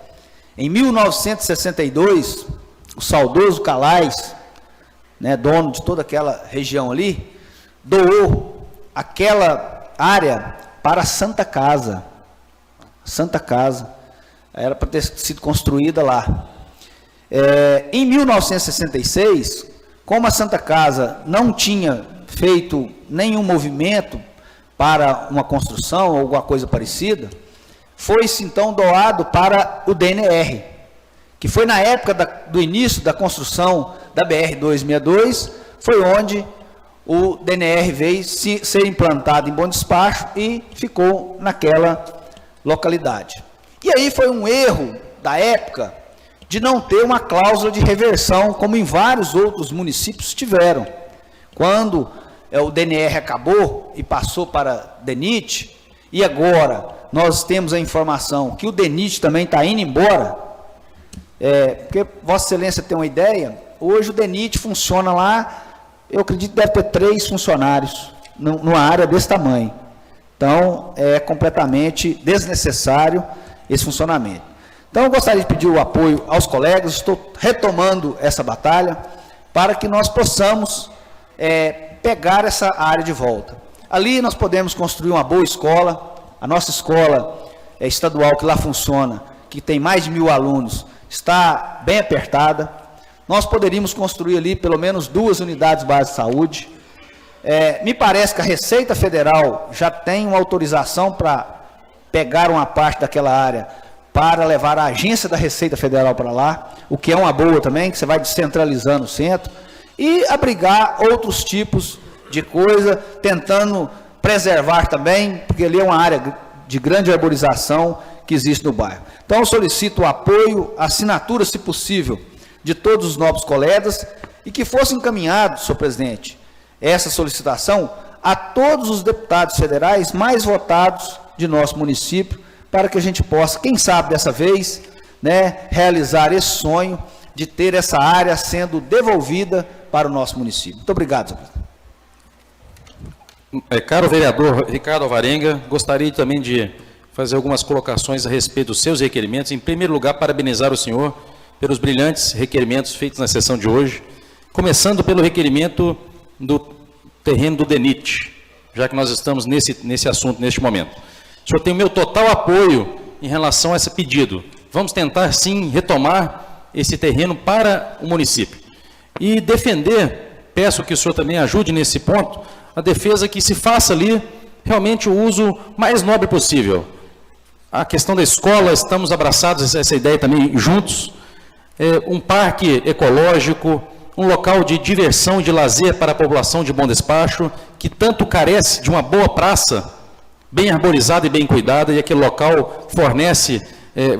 Em 1962, o saudoso Calais, né, dono de toda aquela região ali, doou aquela área para a Santa Casa. Santa Casa. Era para ter sido construída lá. Em 1966, como a Santa Casa não tinha feito nenhum movimento para uma construção ou alguma coisa parecida, foi-se então doado para o DNR, que foi na época do início da construção da BR-262, foi onde o DNR veio ser implantado em Bom Despacho e ficou naquela localidade. E aí foi um erro da época de não ter uma cláusula de reversão, como em vários outros municípios tiveram. Quando o DNR acabou e passou para DENIT, e agora nós temos a informação que o DENIT também está indo embora, porque Vossa Excelência tem uma ideia, hoje o DENIT funciona lá, eu acredito que deve ter 3 funcionários numa área desse tamanho. Então, é completamente desnecessário esse funcionamento. Então, eu gostaria de pedir o apoio aos colegas, estou retomando essa batalha, para que nós possamos pegar essa área de volta. Ali nós podemos construir uma boa escola, a nossa escola estadual que lá funciona, que tem mais de 1.000 alunos, está bem apertada. Nós poderíamos construir ali pelo menos 2 unidades básicas de saúde. Me parece que a Receita Federal já tem uma autorização para pegar uma parte daquela área para levar a agência da Receita Federal para lá, o que é uma boa também, que você vai descentralizando o centro, e abrigar outros tipos de coisa, tentando preservar também, porque ali é uma área de grande arborização que existe no bairro. Então, eu solicito o apoio, assinatura, se possível, de todos os nobres colegas, e que fosse encaminhado, senhor presidente, essa solicitação a todos os deputados federais mais votados de nosso município, para que a gente possa, quem sabe dessa vez, né, realizar esse sonho de ter essa área sendo devolvida para o nosso município. Muito obrigado, senhor presidente. Caro vereador Ricardo Alvarenga, gostaria também de fazer algumas colocações a respeito dos seus requerimentos. Em primeiro lugar, parabenizar o senhor pelos brilhantes requerimentos feitos na sessão de hoje, começando pelo requerimento do terreno do DENIT, já que nós estamos nesse assunto neste momento. O senhor tem o meu total apoio em relação a esse pedido. Vamos tentar, sim, retomar esse terreno para o município. E defender, peço que o senhor também ajude nesse ponto, a defesa que se faça ali realmente o uso mais nobre possível. A questão da escola, estamos abraçados a essa ideia também juntos. Um parque ecológico, um local de diversão e de lazer para a população de Bom Despacho, que tanto carece de uma boa praça, bem arborizada e bem cuidada, e aquele local fornece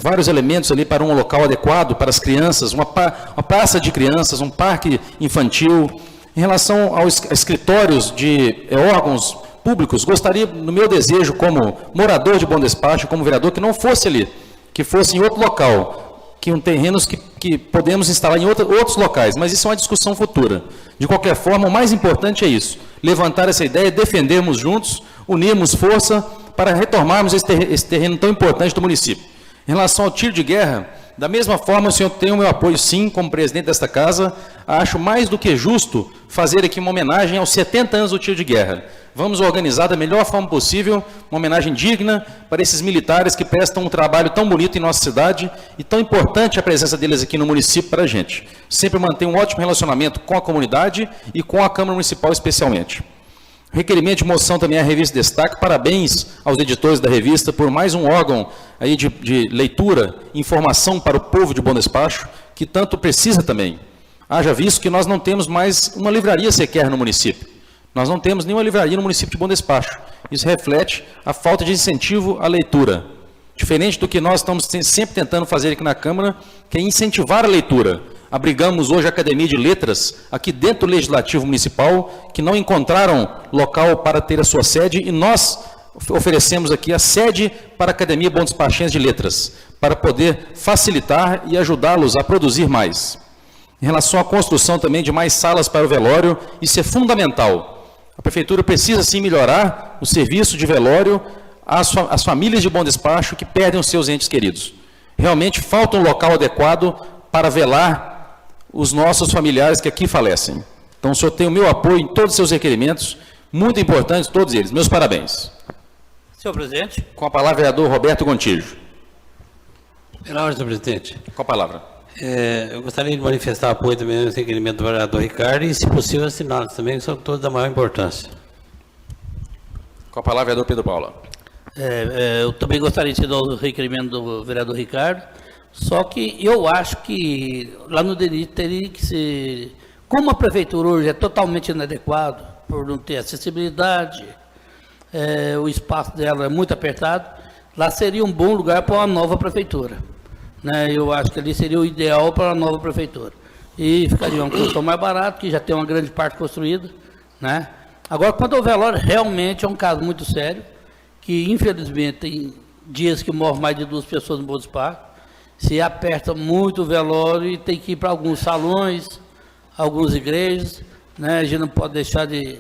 vários elementos ali para um local adequado para as crianças, uma praça de crianças, um parque infantil. Em relação aos escritórios de órgãos públicos, gostaria, no meu desejo, como morador de Bom Despacho, como vereador, que não fosse ali, que fosse em outro local, que terrenos que podemos instalar em outros locais, mas isso é uma discussão futura. De qualquer forma, o mais importante é isso, levantar essa ideia, defendermos juntos, unirmos força para retomarmos esse terreno tão importante do município. Em relação ao tiro de guerra, da mesma forma, o senhor tem o meu apoio, sim, como presidente desta casa. Acho mais do que justo fazer aqui uma homenagem aos 70 anos do tiro de guerra. Vamos organizar da melhor forma possível uma homenagem digna para esses militares que prestam um trabalho tão bonito em nossa cidade e tão importante a presença deles aqui no município para a gente. Sempre manter um ótimo relacionamento com a comunidade e com a Câmara Municipal especialmente. Requerimento de moção também à revista Destaque. Parabéns aos editores da revista por mais um órgão aí de leitura e informação para o povo de Bom Despacho, que tanto precisa também. Haja visto que nós não temos mais uma livraria sequer no município. Nós não temos nenhuma livraria no município de Bom Despacho. Isso reflete a falta de incentivo à leitura. diferente do que nós estamos sempre tentando fazer aqui na Câmara, que é incentivar a leitura. Abrigamos hoje a Academia de Letras aqui dentro do Legislativo Municipal, que não encontraram local para ter a sua sede, e nós oferecemos aqui a sede para a Academia Bom Despachense de Letras, para poder facilitar e ajudá-los a produzir mais. Em relação à construção também de mais salas para o velório, isso é fundamental. A Prefeitura precisa sim melhorar o serviço de velório às famílias de Bom Despacho que perdem os seus entes queridos. Realmente falta um local adequado para velar os nossos familiares que aqui falecem. Então, o senhor tem o meu apoio em todos os seus requerimentos, muito importantes todos eles. Meus parabéns. Senhor presidente. Com a palavra, vereador Roberto Gontijo. Pela ordem, senhor presidente. Com a palavra. Eu gostaria de manifestar apoio também no requerimento do vereador Ricardo e, se possível, assiná-los também, que são todos da maior importância. Com a palavra, vereador Pedro Paula. Eu também gostaria de dar o requerimento do vereador Ricardo, só que eu acho que lá no DENIT teria que ser, como a prefeitura hoje é totalmente inadequado, por não ter acessibilidade, o espaço dela é muito apertado, lá seria um bom lugar para uma nova prefeitura. Né? Eu acho que ali seria o ideal para a nova prefeitura. E ficaria uma construção mais barata, que já tem uma grande parte construída. Né? Agora, quanto ao velório, realmente é um caso muito sério, que infelizmente tem dias que morrem mais de 2 pessoas no Bom Despacho, se aperta muito o velório e tem que ir para alguns salões, algumas igrejas, né? A gente não pode deixar de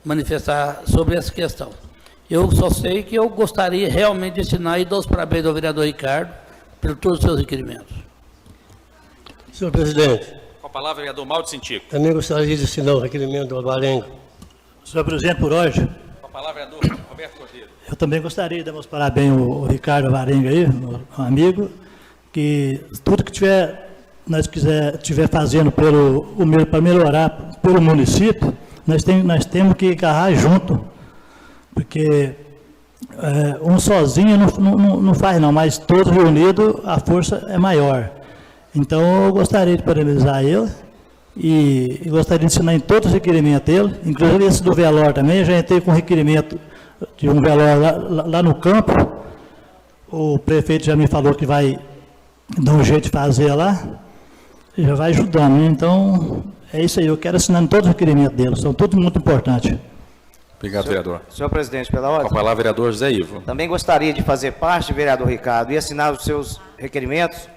manifestar sobre essa questão. Eu só sei que eu gostaria realmente de assinar e dar os parabéns ao vereador Ricardo por todos os seus requerimentos. Senhor presidente. Com a palavra, vereador Mauro Cintico. Também gostaria de assinar o requerimento do Alvarenga. Senhor presidente, por hoje. Com a palavra, vereador Roberto Cordeiro. Eu também gostaria de dar os parabéns ao Ricardo Alvarenga aí, meu amigo, que tudo que nós estiver fazendo para melhorar pelo município, nós temos que agarrar junto, porque um sozinho não faz não, mas todos reunidos a força é maior. Então eu gostaria de parabenizar ele e gostaria de ensinar em todos os requerimentos dele, inclusive esse do velório também. Eu já entrei com requerimento de um velório lá no campo, o prefeito já me falou que vai dar um jeito de fazer lá, e já vai ajudando, né? Então, é isso aí, eu quero assinar em todos os requerimentos dele, são todos muito importantes. Obrigado, vereador. Senhor presidente, pela ordem. Com a palavra, vereador José Ivo. Também gostaria de fazer parte, vereador Ricardo, e assinar os seus requerimentos,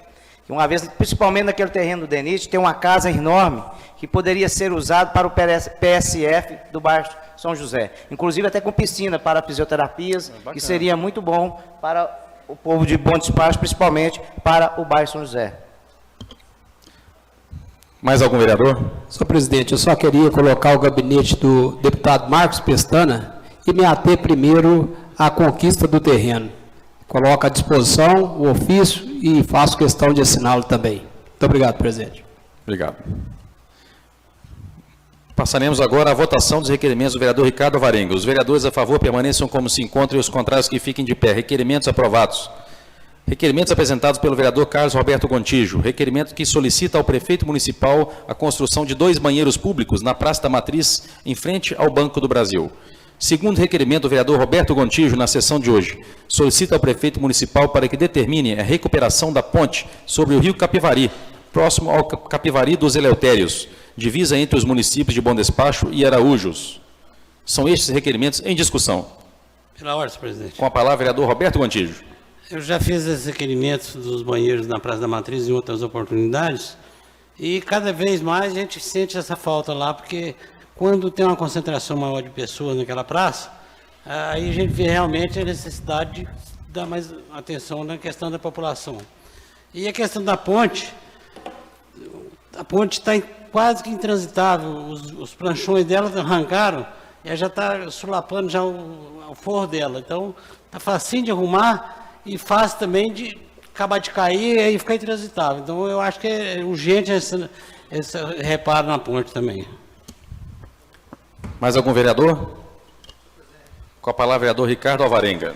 que uma vez, principalmente naquele terreno do DENIT, tem uma casa enorme que poderia ser usado para o PSF do bairro São José, inclusive até com piscina para fisioterapias, que seria muito bom para o povo de Bom Despacho, principalmente para o bairro São José. Mais algum vereador? Senhor presidente, eu só queria colocar o gabinete do deputado Marcos Pestana e me ater primeiro à conquista do terreno. Coloco à disposição o ofício e faço questão de assiná-lo também. Muito obrigado, presidente. Obrigado. Passaremos agora à votação dos requerimentos do vereador Ricardo Alvarenga. Os vereadores a favor permaneçam como se encontram e os contrários que fiquem de pé. Requerimentos aprovados. Requerimentos apresentados pelo vereador Carlos Roberto Gontijo. Requerimento que solicita ao prefeito municipal a construção de 2 banheiros públicos na Praça da Matriz, em frente ao Banco do Brasil. Segundo requerimento do vereador Roberto Gontijo, na sessão de hoje, solicita ao prefeito municipal para que determine a recuperação da ponte sobre o rio Capivari, próximo ao Capivari dos Eleutérios, divisa entre os municípios de Bom Despacho e Araújos. São estes requerimentos em discussão. Pela ordem, senhor presidente. Com a palavra, vereador Roberto Gontijo. Eu já fiz esses requerimentos dos banheiros na Praça da Matriz em outras oportunidades e cada vez mais a gente sente essa falta lá, porque quando tem uma concentração maior de pessoas naquela praça, aí a gente vê realmente a necessidade de dar mais atenção na questão da população. E a questão da ponte, a ponte está quase que intransitável, os planchões dela arrancaram e já está solapando já o forro dela, então está facinho de arrumar e fácil também de acabar de cair e aí ficar intransitável. Então eu acho que é urgente esse reparo na ponte também. Mais algum vereador? Com a palavra, vereador Ricardo Alvarenga.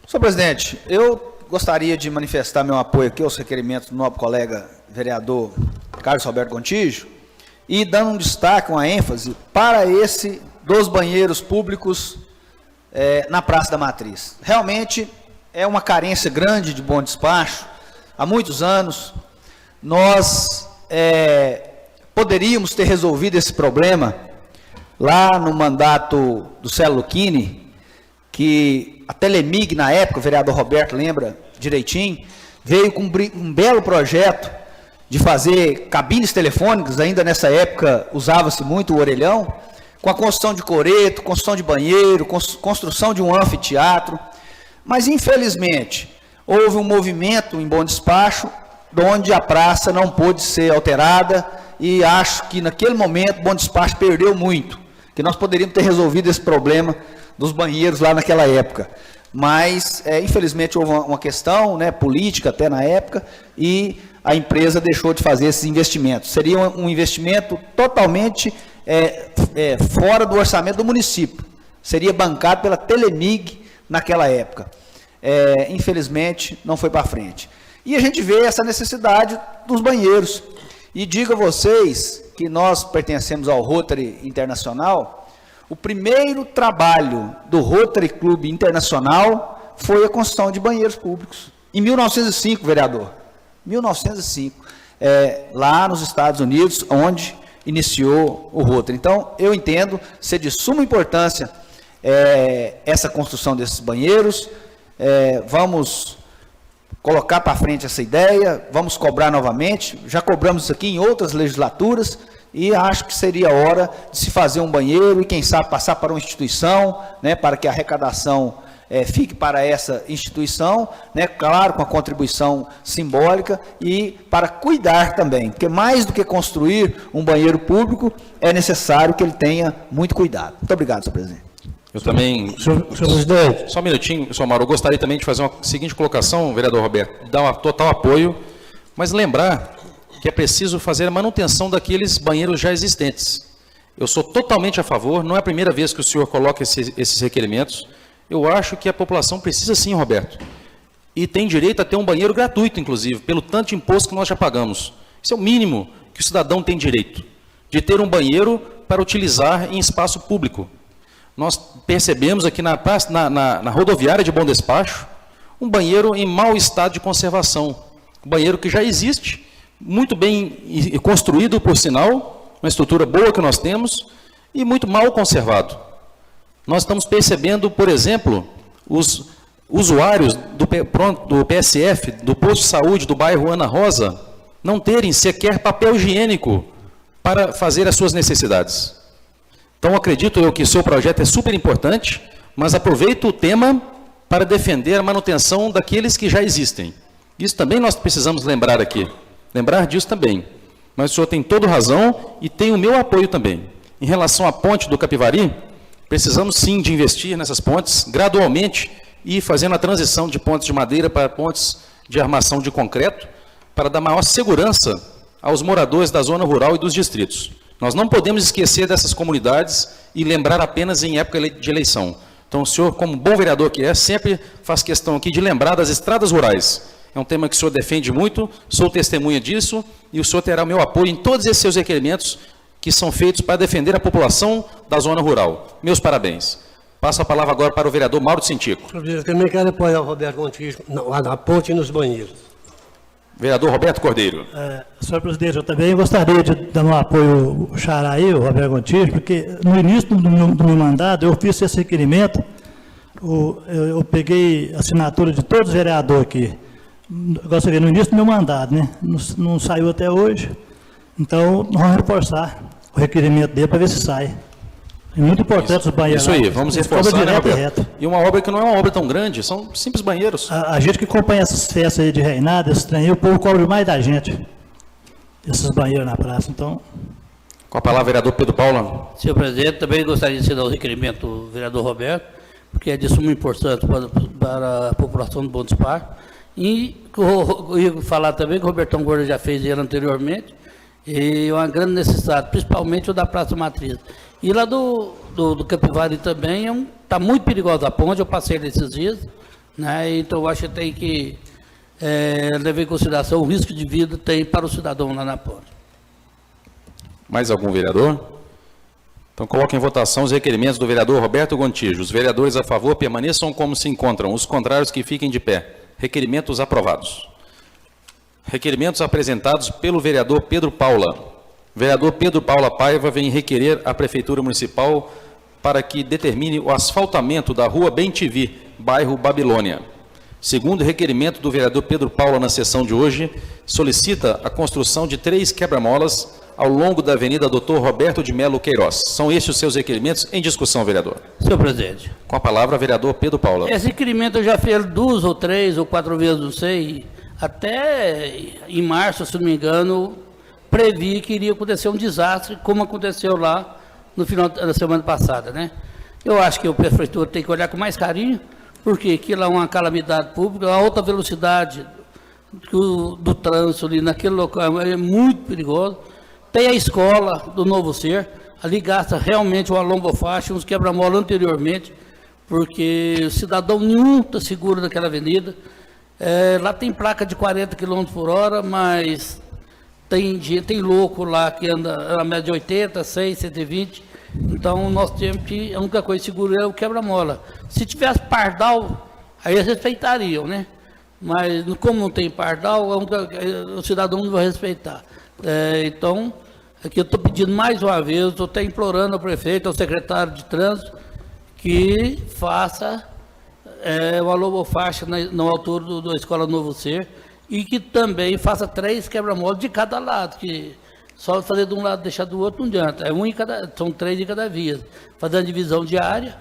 Senhor presidente, eu gostaria de manifestar meu apoio aqui aos requerimentos do nobre colega vereador Carlos Roberto Gontijo e dando um destaque, uma ênfase para esse dos banheiros públicos na Praça da Matriz. Realmente é uma carência grande de bom despacho. Há muitos anos, nós poderíamos ter resolvido esse problema lá no mandato do Célio Lucchini, que a Telemig, na época, o vereador Roberto lembra direitinho, veio com um belo projeto de fazer cabines telefônicas, ainda nessa época usava-se muito o orelhão, com a construção de coreto, construção de banheiro, construção de um anfiteatro, mas infelizmente houve um movimento em Bom Despacho, onde a praça não pôde ser alterada, e acho que naquele momento Bom Despacho perdeu muito, que nós poderíamos ter resolvido esse problema dos banheiros lá naquela época. Mas, infelizmente, houve uma questão, né, política até na época, e a empresa deixou de fazer esses investimentos. Seria um investimento totalmente fora do orçamento do município. Seria bancado pela Telemig naquela época. Infelizmente, não foi para frente. E a gente vê essa necessidade dos banheiros. E digo a vocês que nós pertencemos ao Rotary Internacional. O primeiro trabalho do Rotary Clube Internacional foi a construção de banheiros públicos. Em 1905, vereador. 1905. Lá nos Estados Unidos, onde iniciou o Rotary. Então, eu entendo ser de suma importância essa construção desses banheiros. Vamos colocar para frente essa ideia, vamos cobrar novamente. Já cobramos isso aqui em outras legislaturas, e acho que seria hora de se fazer um banheiro e, quem sabe, passar para uma instituição, né, para que a arrecadação fique para essa instituição, né, claro, com a contribuição simbólica, e para cuidar também, porque mais do que construir um banheiro público, é necessário que ele tenha muito cuidado. Muito obrigado, senhor presidente. Eu também, Senhor presidente. Só um minutinho, senhor Mauro, eu gostaria também de fazer uma seguinte colocação, vereador Roberto, de dar um total apoio, mas lembrar que é preciso fazer a manutenção daqueles banheiros já existentes. Eu sou totalmente a favor, não é a primeira vez que o senhor coloca esses requerimentos. Eu acho que a população precisa sim, Roberto, e tem direito a ter um banheiro gratuito, inclusive, pelo tanto de imposto que nós já pagamos. Isso é o mínimo que o cidadão tem direito, de ter um banheiro para utilizar em espaço público. Nós percebemos aqui na rodoviária de Bom Despacho, um banheiro em mau estado de conservação. Um banheiro que já existe, muito bem construído, por sinal, uma estrutura boa que nós temos, e muito mal conservado. Nós estamos percebendo, por exemplo, os usuários do PSF, do posto de saúde do bairro Ana Rosa, não terem sequer papel higiênico para fazer as suas necessidades. Então, acredito eu que o seu projeto é super importante, mas aproveito o tema para defender a manutenção daqueles que já existem. Isso também nós precisamos lembrar aqui, lembrar disso também. Mas o senhor tem toda razão e tem o meu apoio também. Em relação à ponte do Capivari, precisamos sim de investir nessas pontes gradualmente e fazendo a transição de pontes de madeira para pontes de armação de concreto, para dar maior segurança aos moradores da zona rural e dos distritos. Nós não podemos esquecer dessas comunidades e lembrar apenas em época de eleição. Então, o senhor, como bom vereador que é, sempre faz questão aqui de lembrar das estradas rurais. É um tema que o senhor defende muito, sou testemunha disso, e o senhor terá o meu apoio em todos esses seus requerimentos que são feitos para defender a população da zona rural. Meus parabéns. Passo a palavra agora para o vereador Mauro Cintico. Eu também quero apoiar o Roberto Gontijo na ponte e nos banheiros. Vereador Roberto Cordeiro. Senhor presidente, eu também gostaria de dar um apoio ao xará aí, o Roberto Gontijo, porque no início do meu mandato eu fiz esse requerimento, eu peguei a assinatura de todos os vereadores aqui, gostaria no início do meu mandato, né? Não saiu até hoje, então nós vamos reforçar o requerimento dele para ver se sai. É muito importante os banheiros. Isso aí, vamos reforçar, né, Roberto? E uma obra que não é uma obra tão grande, são simples banheiros. A gente que acompanha essas festas aí de reinado, esse trem, o povo cobre mais da gente, esses banheiros na praça, então... Com a palavra, vereador Pedro Paula. Senhor presidente, também gostaria de citar o requerimento do vereador Roberto, porque é de suma importância para a população do Bom Despacho. E eu ia falar também que o Robertão Gordo já fez ele anteriormente, e uma grande necessidade, principalmente o da Praça Matriz. E lá do Capivari também está muito perigosa a ponte, eu passei nesses dias, né? Então eu acho que tem que levar em consideração o risco de vida que tem para o cidadão lá na ponte. Mais algum vereador? Então, coloco em votação os requerimentos do vereador Roberto Gontijo. Os vereadores a favor permaneçam como se encontram. Os contrários que fiquem de pé. Requerimentos aprovados. Requerimentos apresentados pelo vereador Pedro Paula. O vereador Pedro Paula Paiva vem requerer à Prefeitura Municipal para que determine o asfaltamento da rua Bem-TV, bairro Babilônia. Segundo requerimento do vereador Pedro Paula na sessão de hoje, solicita a construção de 3 quebra-molas ao longo da Avenida Dr. Roberto de Melo Queiroz. São estes os seus requerimentos em discussão, vereador. Senhor presidente. Com a palavra, vereador Pedro Paula. Esse requerimento eu já fiz 2 ou 3 ou 4 vezes, não sei. Até em março, se não me engano, previ que iria acontecer um desastre, como aconteceu lá no final da semana passada, né? Eu acho que a Prefeitura tem que olhar com mais carinho, porque aquilo é uma calamidade pública, a alta velocidade do trânsito ali naquele local é muito perigoso. Tem a escola do Novo Ser, ali gasta realmente uma lombofaixa, uns quebra-mola anteriormente, porque o cidadão nenhum está seguro naquela avenida. Lá tem placa de 40 km por hora, mas tem louco lá que anda a média de 80, 100, 120. Então, nós temos que, a única coisa segura é o quebra-mola. Se tivesse pardal, aí eles respeitariam, né? Mas, como não tem pardal, o cidadão não vai respeitar. Então, aqui eu estou pedindo mais uma vez, estou até implorando ao prefeito, ao secretário de trânsito, que faça uma lobofaixa na altura da Escola Novo Ser e que também faça 3 quebra-molas de cada lado, que só fazer de um lado e deixar do outro não adianta. São 3 de cada via. Fazer a divisão diária,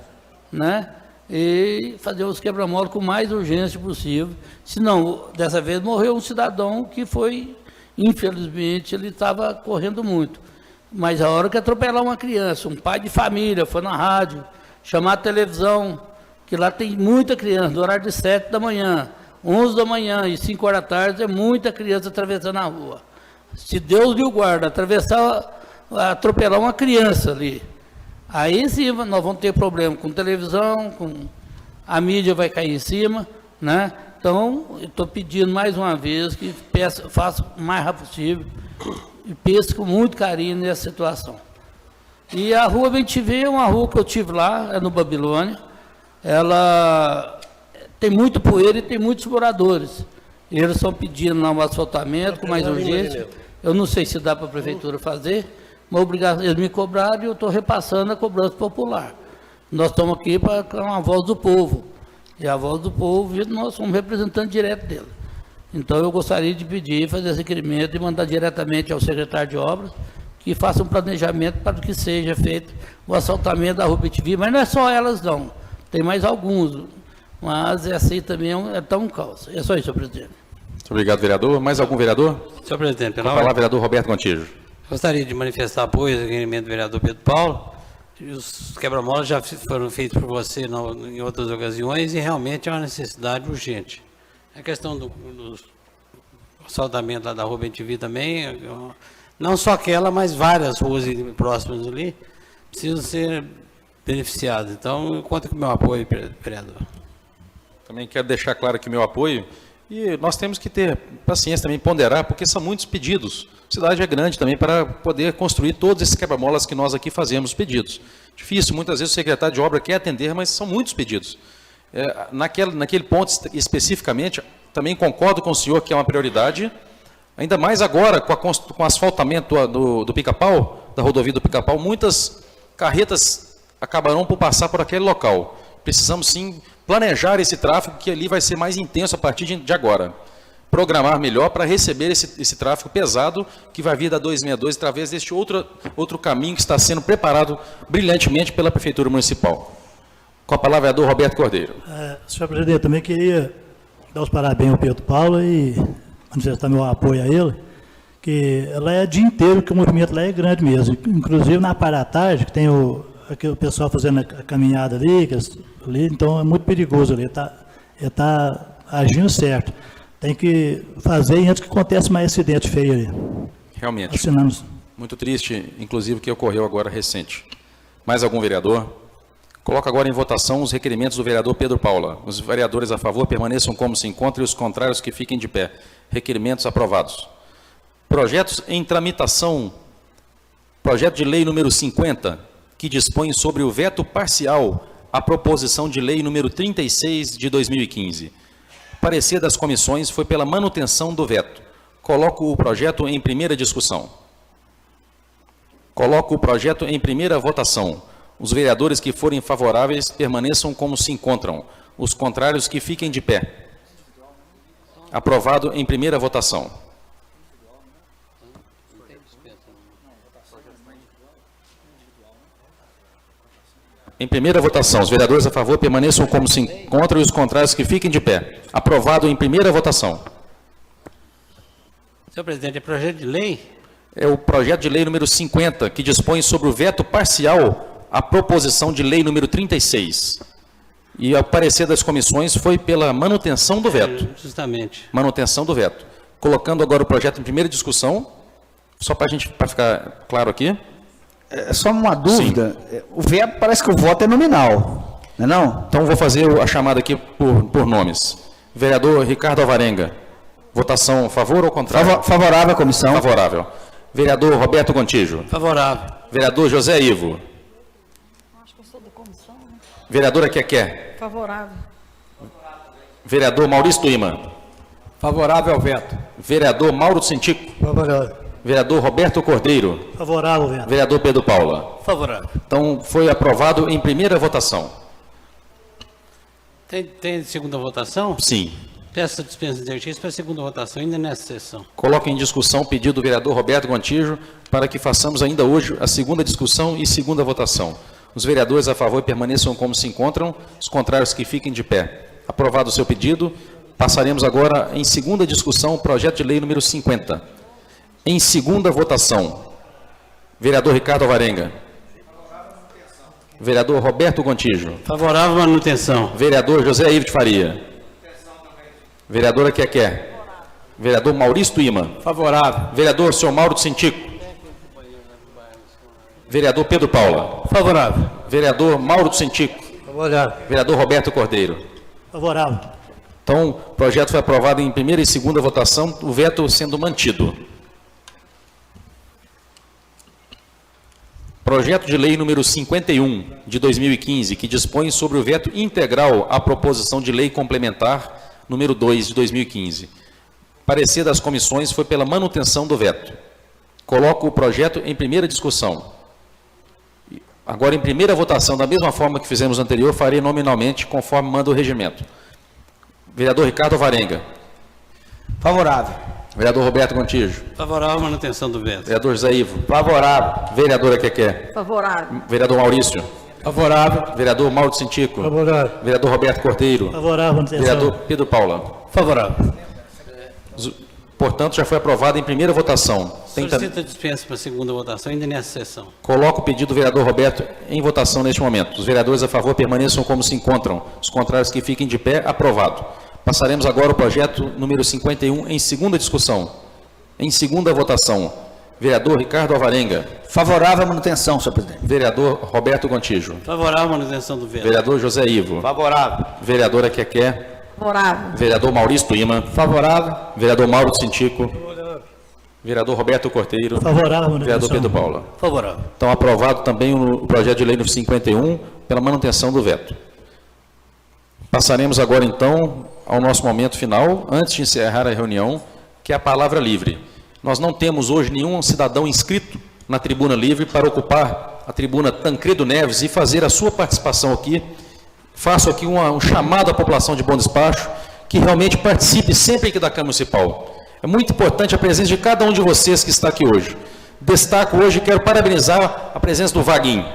né? E fazer os quebra-molas com mais urgência possível. Senão, dessa vez, morreu um cidadão que foi, infelizmente, ele estava correndo muito. Mas a hora que atropelar uma criança, um pai de família, foi na rádio, chamar a televisão, que lá tem muita criança, no horário de 7 da manhã, 11 da manhã e 5 horas da tarde, é muita criança atravessando a rua. Se Deus lhe guarda, atropelar uma criança ali, aí sim nós vamos ter problema com televisão, a mídia vai cair em cima, né? Então, eu estou pedindo mais uma vez que faça o mais rápido possível e pense com muito carinho nessa situação. E a rua Bem-TV é uma rua que eu tive lá, é no Babilônia. Ela tem muito poeira e tem muitos moradores. Eles estão pedindo lá um asfaltamento com mais urgência. Eu não sei se dá para a prefeitura fazer, mas eles me cobraram e eu estou repassando a cobrança popular. Nós estamos aqui para a voz do povo. E a voz do povo, nós somos representantes diretos dele. Então eu gostaria de pedir, fazer esse requerimento e mandar diretamente ao secretário de obras que faça um planejamento para que seja feito o asfaltamento da rua Bem-TV, mas não é só elas não, tem mais alguns, mas essa aí também é tão causa. É só isso, senhor presidente. Muito obrigado, vereador. Mais algum vereador? Senhor presidente, pela palavra, vereador Roberto Gontijo. Gostaria de manifestar apoio ao requerimento do vereador Pedro Paulo. Os quebra-molas já foram feitos por você em outras ocasiões e realmente é uma necessidade urgente. A questão do asfaltamento lá da rua Bem-TV também, não só aquela, mas várias ruas próximas ali, precisam ser beneficiadas. Então, eu conto com o meu apoio, vereador. Também quero deixar claro aqui o meu apoio. E nós temos que ter paciência também, ponderar, porque são muitos pedidos. A cidade é grande também para poder construir todos esses quebra-molas que nós aqui fazemos pedidos. Difícil, muitas vezes o secretário de obra quer atender, mas são muitos pedidos. Naquele ponto especificamente, também concordo com o senhor que é uma prioridade, ainda mais agora com o asfaltamento do Pica-Pau, da rodovia do Pica-Pau, muitas carretas acabarão por passar por aquele local. Precisamos sim planejar esse tráfego, que ali vai ser mais intenso a partir de agora. Programar melhor para receber esse tráfego pesado que vai vir da 262 através deste outro caminho que está sendo preparado brilhantemente pela Prefeitura Municipal. Com a palavra, vereador Roberto Cordeiro. Senhor presidente, também queria dar os parabéns ao Pedro Paulo e manifestar meu apoio a ele, que lá é o dia inteiro, que o movimento lá é grande mesmo. Inclusive na parte da tarde, que tem o pessoal fazendo a caminhada ali, então é muito perigoso ali, está agindo certo. Tem que fazer antes que aconteça mais acidente feio ali. Realmente. Assinamos. Muito triste, inclusive, que ocorreu agora recente. Mais algum vereador? Coloco agora em votação os requerimentos do vereador Pedro Paula. Os vereadores a favor permaneçam como se encontram e os contrários que fiquem de pé. Requerimentos aprovados. Projetos em tramitação. Projeto de lei número 50, que dispõe sobre o veto parcial à proposição de lei número 36 de 2015. O parecer das comissões foi pela manutenção do veto. Coloco o projeto em primeira discussão. Coloco o projeto em primeira votação. Os vereadores que forem favoráveis permaneçam como se encontram. Os contrários que fiquem de pé. Aprovado em primeira votação. Em primeira votação, os vereadores a favor permaneçam como se encontram e os contrários que fiquem de pé. Aprovado em primeira votação. Senhor presidente, é projeto de lei? É o projeto de lei número 50, que dispõe sobre o veto parcial à proposição de lei número 36. E o parecer das comissões foi pela manutenção do veto. Justamente. Manutenção do veto. Colocando agora o projeto em primeira discussão, só para ficar claro aqui. É só uma dúvida. Sim. O veto, parece que o voto é nominal, não é não? Então vou fazer a chamada aqui por nomes. Vereador Ricardo Alvarenga. Votação a favor ou contrário? Favorável à comissão. Favorável. Vereador Roberto Gontijo. Favorável. Vereador José Ivo. Acho que eu sou da comissão, né? Vereadora Keké. Favorável. Vereador Maurício Tuima. Favorável ao veto. Vereador Mauro Cintico. Favorável. Vereador Roberto Cordeiro. Favorável, vereador. Vereador Pedro Paula. Favorável. Então, foi aprovado em primeira votação. Tem segunda votação? Sim. Peço dispensa de exercício para a segunda votação, ainda nessa sessão. Coloco em discussão o pedido do vereador Roberto Gontijo para que façamos ainda hoje a segunda discussão e segunda votação. Os vereadores a favor permaneçam como se encontram, os contrários que fiquem de pé. Aprovado o seu pedido, passaremos agora em segunda discussão o projeto de lei número 50. Em segunda votação, vereador Ricardo Alvarenga. Vereador Roberto Gontijo. Favorável à manutenção. Vereador José Ivo de Faria. Vereadora Keké. Vereador Maurício Tuima. Favorável. Vereador senhor Mauro Cintico. Vereador Pedro Paula. Favorável. Vereador Mauro Cintico. Favorável. Vereador Roberto Cordeiro. Favorável. Então, o projeto foi aprovado em primeira e segunda votação, o veto sendo mantido. Projeto de lei número 51, de 2015, que dispõe sobre o veto integral à proposição de lei complementar número 2, de 2015. Parecer das comissões foi pela manutenção do veto. Coloco o projeto em primeira discussão. Agora, em primeira votação, da mesma forma que fizemos anterior, farei nominalmente, conforme manda o regimento. Vereador Ricardo Alvarenga. Favorável. Vereador Roberto Gontijo. Favorável à manutenção do veto. Vereador José Ivo. Favorável. Vereadora Keké. Favorável. Vereador Maurício. Favorável. Vereador Mauro Cintico. Favorável. Vereador Roberto Cordeiro. Favorável, manutenção. Vereador Pedro Paula. Favorável. Portanto, já foi aprovado em primeira votação. Solicita dispensa para a segunda votação, ainda nessa sessão. Coloco o pedido do vereador Roberto em votação neste momento. Os vereadores a favor permaneçam como se encontram. Os contrários que fiquem de pé, aprovado. Passaremos agora ao projeto número 51 em segunda discussão. Em segunda votação. Vereador Ricardo Alvarenga. Favorável à manutenção, senhor presidente. Vereador Roberto Gontijo. Favorável à manutenção do veto. Vereador José Ivo. Favorável. Vereadora Keké. Favorável. Vereador Maurício Tuima. Favorável. Vereador Mauro Cintico. Vereador Roberto Cordeiro. Favorável, manutenção. Vereador Pedro Paula. Favorável. Então, aprovado também o projeto de lei número 51 pela manutenção do veto. Passaremos agora, então, ao nosso momento final, antes de encerrar a reunião, que é a palavra livre. Nós não temos hoje nenhum cidadão inscrito na tribuna livre para ocupar a tribuna Tancredo Neves e fazer a sua participação aqui. Faço aqui um chamado à população de Bom Despacho, que realmente participe sempre aqui da Câmara Municipal. É muito importante a presença de cada um de vocês que está aqui hoje. Destaco hoje, quero parabenizar a presença do Vaguinho,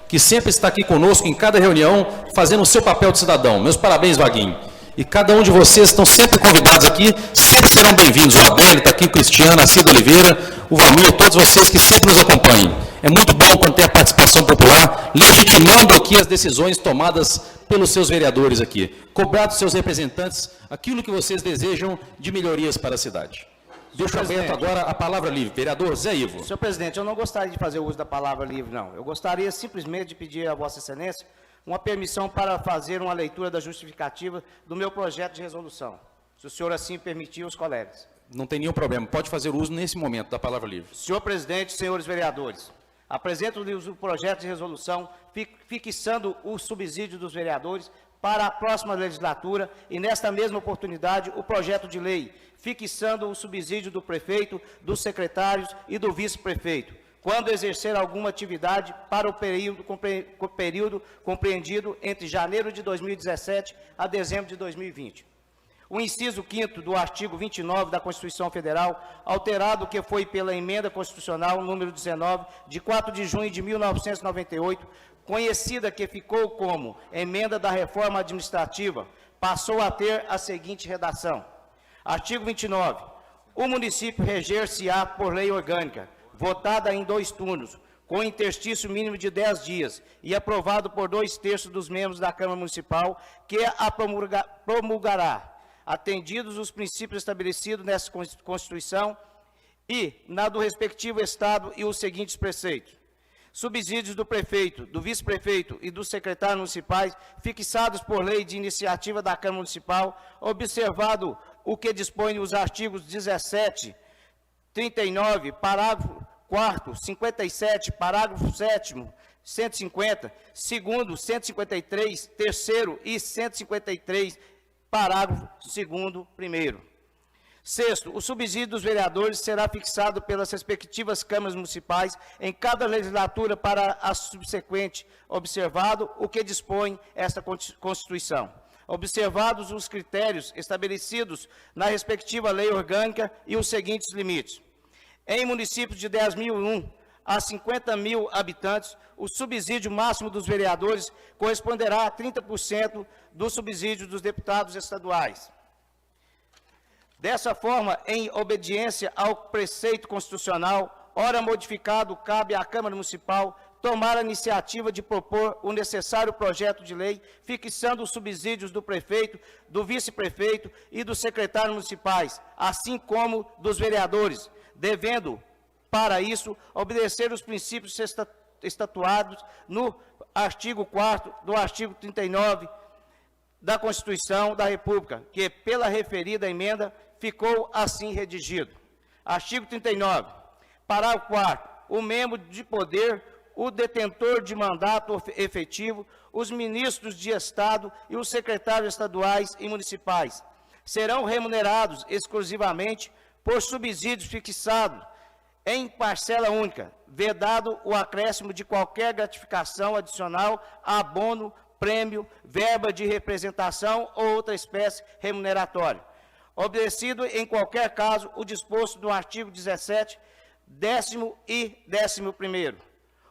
que sempre está aqui conosco em cada reunião, fazendo o seu papel de cidadão. Meus parabéns, Vaguinho. E cada um de vocês estão sempre convidados aqui, sempre serão bem-vindos. O Abel está aqui, o Cristiano, a Cida Oliveira, o Valmir, todos vocês que sempre nos acompanham. É muito bom quando tem a participação popular, legitimando aqui as decisões tomadas pelos seus vereadores aqui. Cobrar dos seus representantes aquilo que vocês desejam de melhorias para a cidade. Deixo aberto agora a palavra livre. Vereador Zé Ivo. Senhor presidente, eu não gostaria de fazer uso da palavra livre, não. Eu gostaria simplesmente de pedir a Vossa Excelência uma permissão para fazer uma leitura da justificativa do meu projeto de resolução. Se o senhor assim permitir, os colegas. Não tem nenhum problema. Pode fazer uso nesse momento da palavra livre. Senhor presidente, senhores vereadores, Apresento-lhes o projeto de resolução fixando o subsídio dos vereadores para a próxima legislatura e, nesta mesma oportunidade, o projeto de lei fixando o subsídio do prefeito, dos secretários e do vice-prefeito, quando exercer alguma atividade para o período compreendido entre janeiro de 2017 a dezembro de 2020. O inciso 5º do artigo 29 da Constituição Federal, alterado que foi pela Emenda Constitucional número 19, de 4 de junho de 1998, conhecida que ficou como Emenda da Reforma Administrativa, passou a ter a seguinte redação. Artigo 29. O município reger-se-á por lei orgânica, votada em 2 turnos, com interstício mínimo de 10 dias e aprovado por 2/3 dos membros da Câmara Municipal, que a promulgará, atendidos os princípios estabelecidos nessa Constituição e na do respectivo Estado e os seguintes preceitos. Subsídios do prefeito, do vice-prefeito e dos secretários municipais, fixados por lei de iniciativa da Câmara Municipal, observado o que dispõe os artigos 17, 39, parágrafo 4º, 57, parágrafo 7º, 150, 2º, 153, 3º e 153, parágrafo 2º, 1º. Sexto, o subsídio dos vereadores será fixado pelas respectivas câmaras municipais em cada legislatura para a subsequente, observado o que dispõe esta Constituição. Observados os critérios estabelecidos na respectiva lei orgânica e os seguintes limites. Em municípios de 10.001 a 50.000 habitantes, o subsídio máximo dos vereadores corresponderá a 30% do subsídio dos deputados estaduais. Dessa forma, em obediência ao preceito constitucional, ora modificado, cabe à Câmara Municipal tomar a iniciativa de propor o necessário projeto de lei, fixando os subsídios do prefeito, do vice-prefeito e dos secretários municipais, assim como dos vereadores, devendo, para isso, obedecer os princípios estatuados no artigo 4º do artigo 39 da Constituição da República, que, pela referida emenda, ficou assim redigido. Artigo 39. Parágrafo 4º. O membro de poder, o detentor de mandato efetivo, os ministros de Estado e os secretários estaduais e municipais serão remunerados exclusivamente por subsídios fixados em parcela única, vedado o acréscimo de qualquer gratificação adicional, abono, prêmio, verba de representação ou outra espécie remuneratória. Obedecido, em qualquer caso, o disposto no artigo 17, 10º e 11º.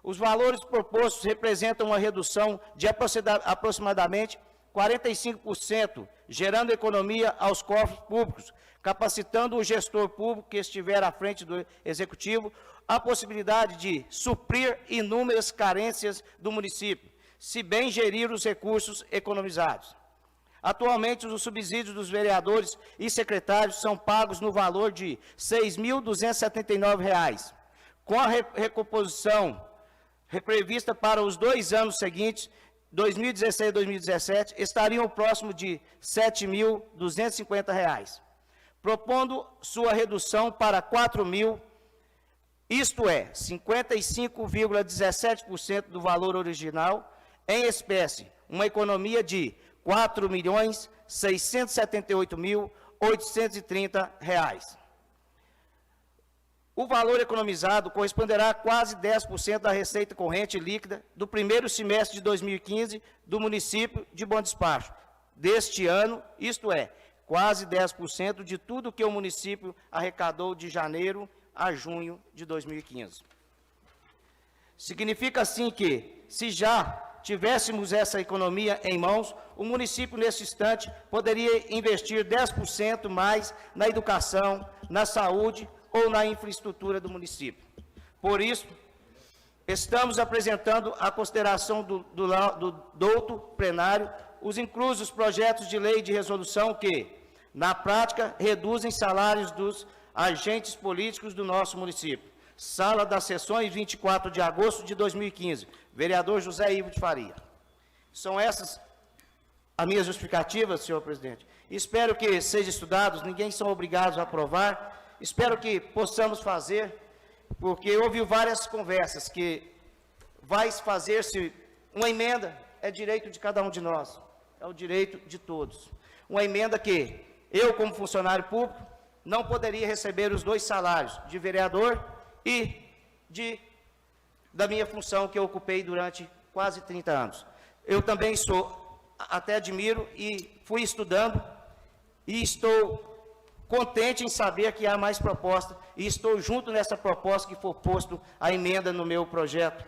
Os valores propostos representam uma redução de aproximadamente 45%, gerando economia aos cofres públicos, capacitando o gestor público que estiver à frente do Executivo a possibilidade de suprir inúmeras carências do município, se bem gerir os recursos economizados. Atualmente, os subsídios dos vereadores e secretários são pagos no valor de R$ 6.279. Com a recomposição prevista para os 2 anos seguintes, 2016 e 2017, estariam próximo de R$ 7.250, propondo sua redução para R$ 4.000, isto é, 55,17% do valor original, em espécie, uma economia de R$ 4.678.830. O valor economizado corresponderá a quase 10% da receita corrente líquida do primeiro semestre de 2015 do município de Bom Despacho deste ano, isto é, quase 10% de tudo que o município arrecadou de janeiro a junho de 2015. Significa, assim, que, se já tivéssemos essa economia em mãos, o município, nesse instante, poderia investir 10% mais na educação, na saúde ou na infraestrutura do município. Por isso, estamos apresentando à consideração do douto plenário os inclusos projetos de lei de resolução que, na prática, reduzem salários dos agentes políticos do nosso município. Sala das Sessões, 24 de agosto de 2015. Vereador José Ivo de Faria. São essas as minhas justificativas, senhor presidente. Espero que sejam estudados, ninguém são obrigados a aprovar. Espero que possamos fazer porque houve várias conversas que vai fazer-se uma emenda, é direito de cada um de nós, é o direito de todos. Uma emenda que eu, como funcionário público, não poderia receber os 2 salários, de vereador e da minha função que eu ocupei durante quase 30 anos. Eu também até admiro e fui estudando e estou contente em saber que há mais proposta e estou junto nessa proposta que for posto a emenda no meu projeto.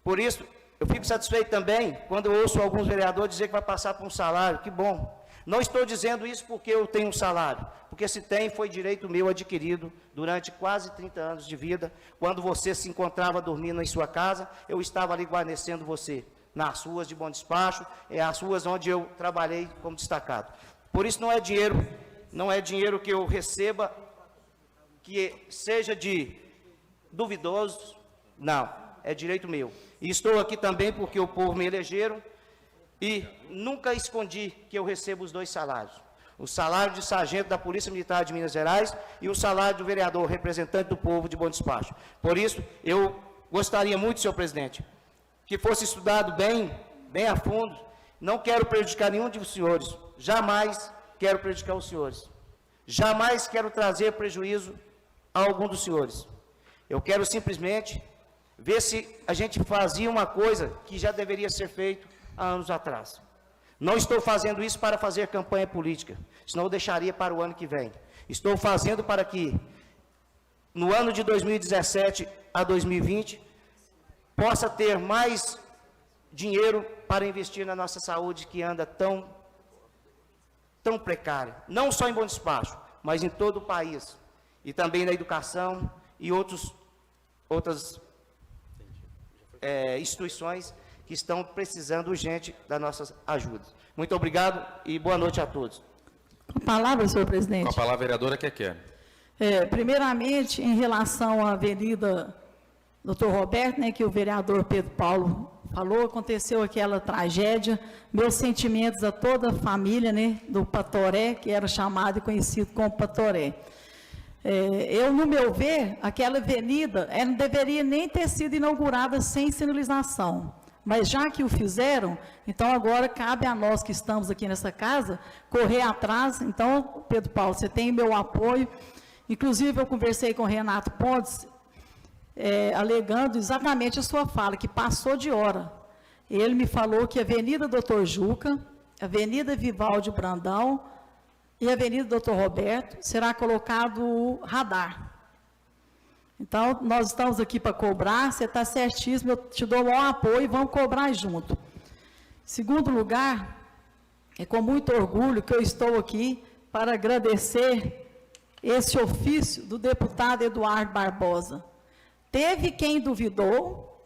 Por isso, eu fico satisfeito também quando eu ouço alguns vereadores dizer que vai passar por um salário, que bom. Não estou dizendo isso porque eu tenho um salário, porque se tem, foi direito meu adquirido durante quase 30 anos de vida. Quando você se encontrava dormindo em sua casa, eu estava ali guarnecendo você, nas ruas de Bom Despacho, as ruas onde eu trabalhei como destacado. Por isso não é dinheiro que eu receba que seja de duvidoso, não, é direito meu. E estou aqui também porque o povo me elegeram, e nunca escondi que eu recebo os 2 salários. O salário de sargento da Polícia Militar de Minas Gerais e o salário do vereador, representante do povo de Bom Despacho. Por isso, eu gostaria muito, senhor presidente, que fosse estudado bem a fundo. Não quero prejudicar nenhum de os senhores. Jamais quero prejudicar os senhores. Jamais quero trazer prejuízo a algum dos senhores. Eu quero simplesmente ver se a gente fazia uma coisa que já deveria ser feito há anos atrás. Não estou fazendo isso para fazer campanha política, senão eu deixaria para o ano que vem. Estou fazendo para que, no ano de 2017 a 2020, possa ter mais dinheiro para investir na nossa saúde, que anda tão precária. Não só em Bom Despacho, mas em todo o país. E também na educação e outras instituições que estão precisando urgente das nossas ajudas. Muito obrigado e boa noite a todos. Com a palavra, senhor presidente. Com a palavra, a vereadora Keké. Primeiramente, em relação à Avenida Dr. Roberto, que o vereador Pedro Paulo falou, aconteceu aquela tragédia. Meus sentimentos a toda a família, do Patoré, que era chamado e conhecido como Patoré. No meu ver, aquela avenida não deveria nem ter sido inaugurada sem sinalização. Mas já que o fizeram, então agora cabe a nós que estamos aqui nessa casa correr atrás. Então, Pedro Paulo, você tem meu apoio. Inclusive, eu conversei com o Renato Pontes, alegando exatamente a sua fala, que passou de hora. Ele me falou que a Avenida Doutor Juca, Avenida Vivaldi Brandão e a Avenida Dr. Roberto será colocado o radar. Então, nós estamos aqui para cobrar, você está certíssimo, eu te dou o maior apoio e vamos cobrar junto. Segundo lugar, é com muito orgulho que eu estou aqui para agradecer esse ofício do deputado Eduardo Barbosa. Teve quem duvidou,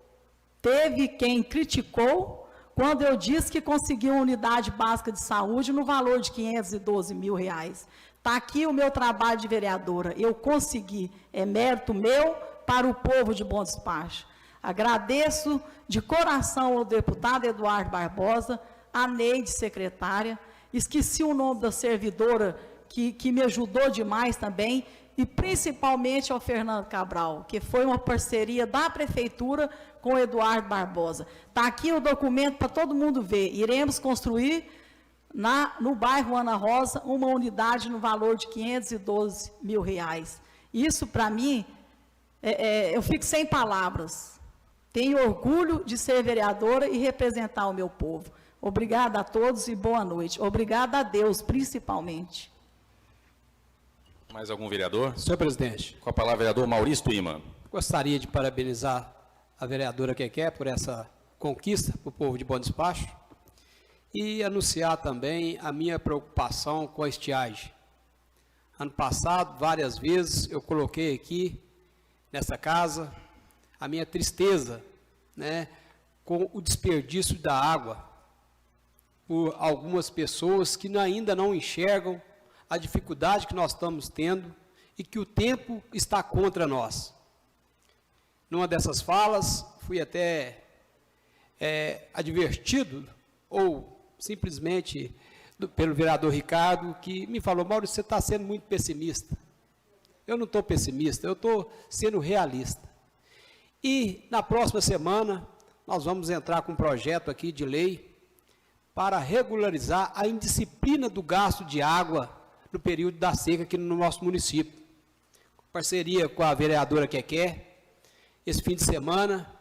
teve quem criticou, quando eu disse que conseguiu uma unidade básica de saúde no valor de R$512 mil. Está aqui o meu trabalho de vereadora, eu consegui, é mérito meu para o povo de Bom Despacho. Agradeço de coração ao deputado Eduardo Barbosa, a Neide, secretária, esqueci o nome da servidora que me ajudou demais também, e principalmente ao Fernando Cabral, que foi uma parceria da Prefeitura com o Eduardo Barbosa. Está aqui o documento para todo mundo ver, iremos construir no bairro Ana Rosa, uma unidade no valor de R$512 mil. Isso, para mim, eu fico sem palavras. Tenho orgulho de ser vereadora e representar o meu povo. Obrigada a todos e boa noite. Obrigada a Deus, principalmente. Mais algum vereador? Senhor presidente. Com a palavra, vereador Maurício Tuíma. Gostaria de parabenizar a vereadora Keké por essa conquista para o povo de Bom Despacho e anunciar também a minha preocupação com a estiagem. Ano passado, várias vezes, eu coloquei aqui, nessa casa, a minha tristeza, com o desperdício da água por algumas pessoas que ainda não enxergam a dificuldade que nós estamos tendo e que o tempo está contra nós. Numa dessas falas, fui até advertido, ou simplesmente pelo vereador Ricardo, que me falou: Maurício, você está sendo muito pessimista. eu não estou pessimista, eu estou sendo realista. E na próxima semana, nós vamos entrar com um projeto aqui de lei para regularizar a indisciplina do gasto de água no período da seca aqui no nosso município. Parceria com a vereadora Keké, esse fim de semana,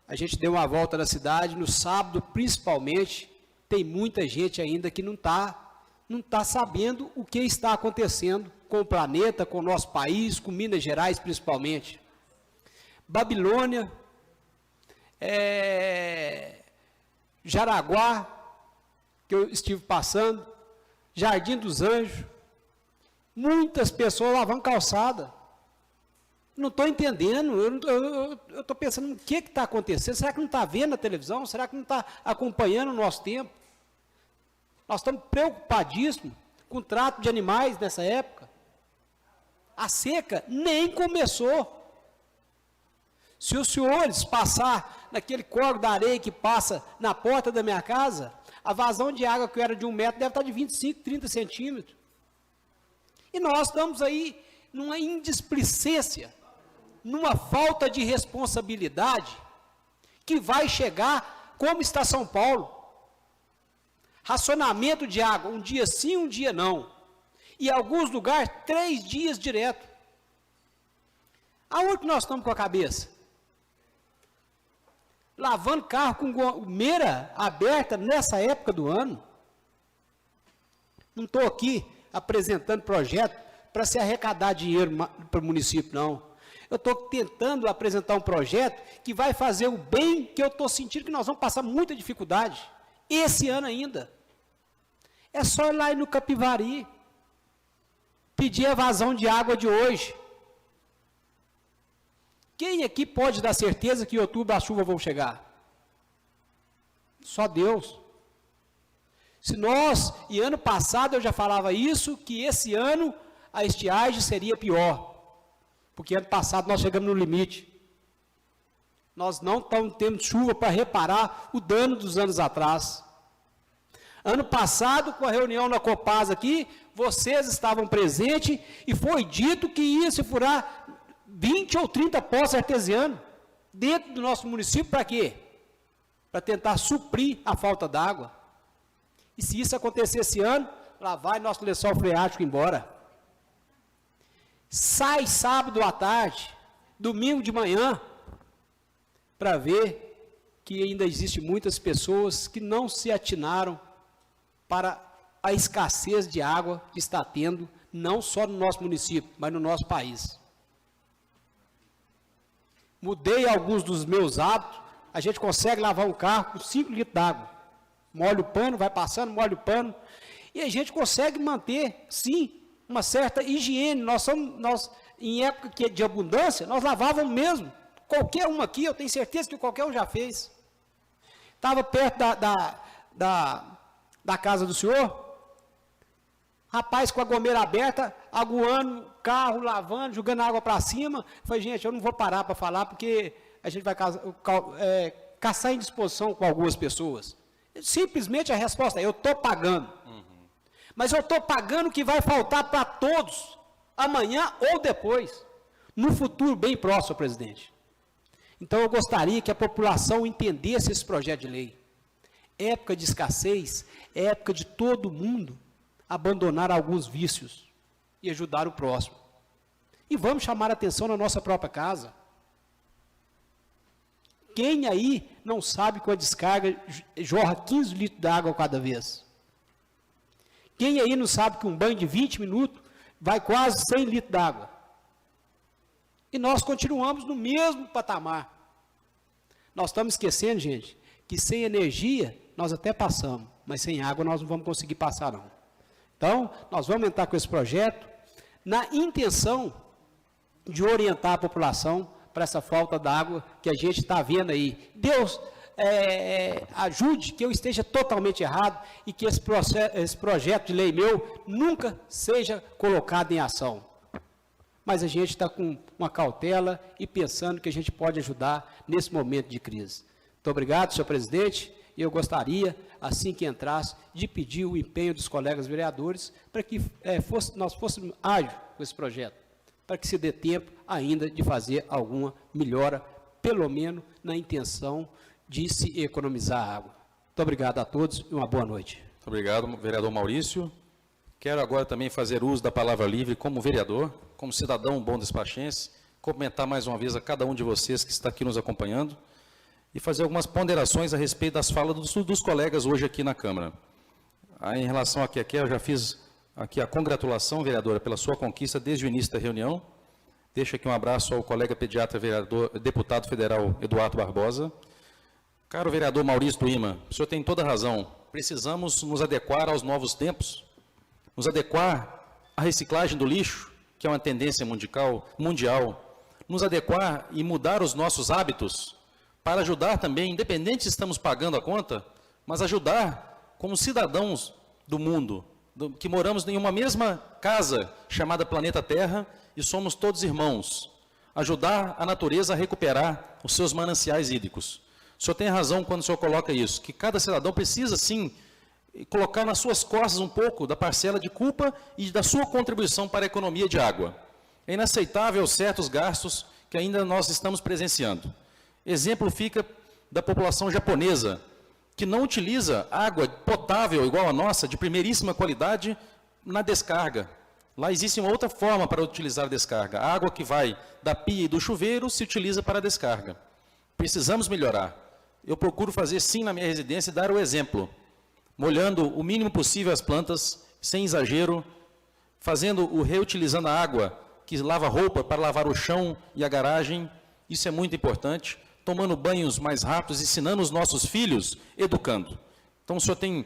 a gente deu uma volta na cidade, no sábado principalmente, tem muita gente ainda que não tá sabendo o que está acontecendo com o planeta, com o nosso país, com Minas Gerais principalmente. Babilônia, Jaraguá, que eu estive passando, Jardim dos Anjos, muitas pessoas lavando calçada. Não estou entendendo, eu estou pensando o que está acontecendo. Será que não está vendo a televisão? Será que não está acompanhando o nosso tempo? Nós estamos preocupadíssimos com o trato de animais nessa época. A seca nem começou. Se os senhores passar naquele córrego da areia que passa na porta da minha casa, a vazão de água que era de 1 metro deve estar de 25, 30 centímetros. E nós estamos aí numa indisplicência, numa falta de responsabilidade, que vai chegar como está São Paulo. Racionamento de água, um dia sim, um dia não. E em alguns lugares, 3 dias direto. Aonde que nós estamos com a cabeça? Lavando carro com gomeira aberta nessa época do ano? Não estou aqui apresentando projeto para se arrecadar dinheiro para o município, não. Eu estou tentando apresentar um projeto que vai fazer o bem, que eu estou sentindo que nós vamos passar muita dificuldade, esse ano ainda. É só ir lá no Capivari, pedir a vazão de água de hoje. Quem aqui pode dar certeza que em outubro as chuvas vão chegar? Só Deus. Se nós, e ano passado eu já falava isso, que esse ano a estiagem seria pior. Porque ano passado nós chegamos no limite. Nós não estamos tendo chuva para reparar o dano dos anos atrás. Ano passado, com a reunião na Copasa aqui, vocês estavam presentes e foi dito que ia se furar 20 ou 30 poços artesianos dentro do nosso município, para quê? Para tentar suprir a falta d'água. E se isso acontecer esse ano, lá vai nosso lençol freático embora. Sai sábado à tarde, domingo de manhã, para ver que ainda existe muitas pessoas que não se atinaram para a escassez de água que está tendo, não só no nosso município, mas no nosso país. Mudei alguns dos meus hábitos, a gente consegue lavar um carro com 5 litros d'água. Molha o pano, vai passando, molha o pano, e a gente consegue manter, sim, uma certa higiene. Nós, em época de abundância, nós lavávamos mesmo. Qualquer um aqui, eu tenho certeza que qualquer um já fez. Estava perto da casa do senhor, rapaz com a gomeira aberta, aguando, carro, lavando, jogando água para cima. Falei, gente, eu não vou parar para falar, porque a gente vai caçar indisposição com algumas pessoas. Simplesmente a resposta é, eu estou pagando. Mas eu estou pagando o que vai faltar para todos, amanhã ou depois, no futuro bem próximo, presidente. Então eu gostaria que a população entendesse esse projeto de lei. Época de escassez, é época de todo mundo abandonar alguns vícios e ajudar o próximo. E vamos chamar a atenção na nossa própria casa. Quem aí não sabe que a descarga jorra 15 litros de água cada vez? Quem aí não sabe que um banho de 20 minutos vai quase 100 litros d'água? E nós continuamos no mesmo patamar. Nós estamos esquecendo, gente, que sem energia nós até passamos, mas sem água nós não vamos conseguir passar, não. Então, nós vamos entrar com esse projeto na intenção de orientar a população para essa falta d'água que a gente está vendo aí. Deus ajude que eu esteja totalmente errado e que esse projeto de lei meu nunca seja colocado em ação. Mas a gente está com uma cautela e pensando que a gente pode ajudar nesse momento de crise. Muito obrigado, senhor presidente, e eu gostaria, assim que entrasse, de pedir o empenho dos colegas vereadores para que nós fôssemos ágeis com esse projeto. para que se dê tempo ainda de fazer alguma melhora, pelo menos na intenção de se economizar água. Muito obrigado a todos e uma boa noite. Muito obrigado, vereador Maurício. Quero agora também fazer uso da palavra livre como vereador, como cidadão bom despachense, cumprimentar mais uma vez a cada um de vocês que está aqui nos acompanhando e fazer algumas ponderações a respeito das falas dos colegas hoje aqui na Câmara. Em relação a Keké, eu já fiz aqui a congratulação, vereadora, pela sua conquista desde o início da reunião. Deixo aqui um abraço ao colega pediatra, deputado federal Eduardo Barbosa. Caro vereador Maurício Tuíma, o senhor tem toda a razão. Precisamos nos adequar aos novos tempos, nos adequar à reciclagem do lixo, que é uma tendência mundial, nos adequar e mudar os nossos hábitos para ajudar também, independente se estamos pagando a conta, mas ajudar como cidadãos do mundo, que moramos em uma mesma casa chamada Planeta Terra e somos todos irmãos. Ajudar a natureza a recuperar os seus mananciais hídricos. O senhor tem razão quando o senhor coloca isso, que cada cidadão precisa, sim, colocar nas suas costas um pouco da parcela de culpa e da sua contribuição para a economia de água. É inaceitável certos gastos que ainda nós estamos presenciando. Exemplo fica da população japonesa, que não utiliza água potável igual a nossa, de primeiríssima qualidade, na descarga. Lá existe uma outra forma para utilizar a descarga. A água que vai da pia e do chuveiro se utiliza para a descarga. Precisamos melhorar. Eu procuro fazer sim na minha residência e dar o exemplo, molhando o mínimo possível as plantas, sem exagero, reutilizando a água que lava roupa para lavar o chão e a garagem, isso é muito importante, tomando banhos mais rápidos, ensinando os nossos filhos, educando. Então o senhor tem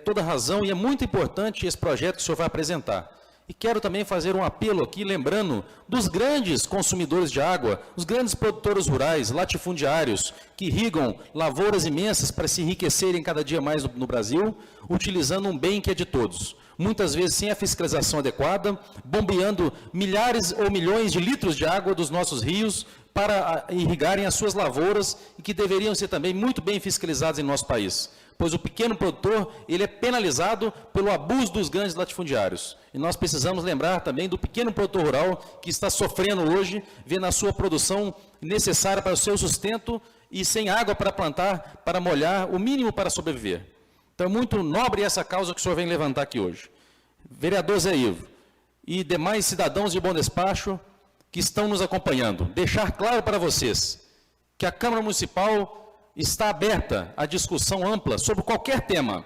toda a razão e é muito importante esse projeto que o senhor vai apresentar. E quero também fazer um apelo aqui, lembrando dos grandes consumidores de água, os grandes produtores rurais, latifundiários, que irrigam lavouras imensas para se enriquecerem cada dia mais no Brasil, utilizando um bem que é de todos. Muitas vezes sem a fiscalização adequada, bombeando milhares ou milhões de litros de água dos nossos rios para irrigarem as suas lavouras e que deveriam ser também muito bem fiscalizados em nosso país. Pois o pequeno produtor, ele é penalizado pelo abuso dos grandes latifundiários. E nós precisamos lembrar também do pequeno produtor rural que está sofrendo hoje, vendo a sua produção necessária para o seu sustento e sem água para plantar, para molhar, o mínimo para sobreviver. Então é muito nobre essa causa que o senhor vem levantar aqui hoje. Vereador Zé Ivo e demais cidadãos de bom despacho que estão nos acompanhando, deixar claro para vocês que a Câmara Municipal está aberta à discussão ampla sobre qualquer tema,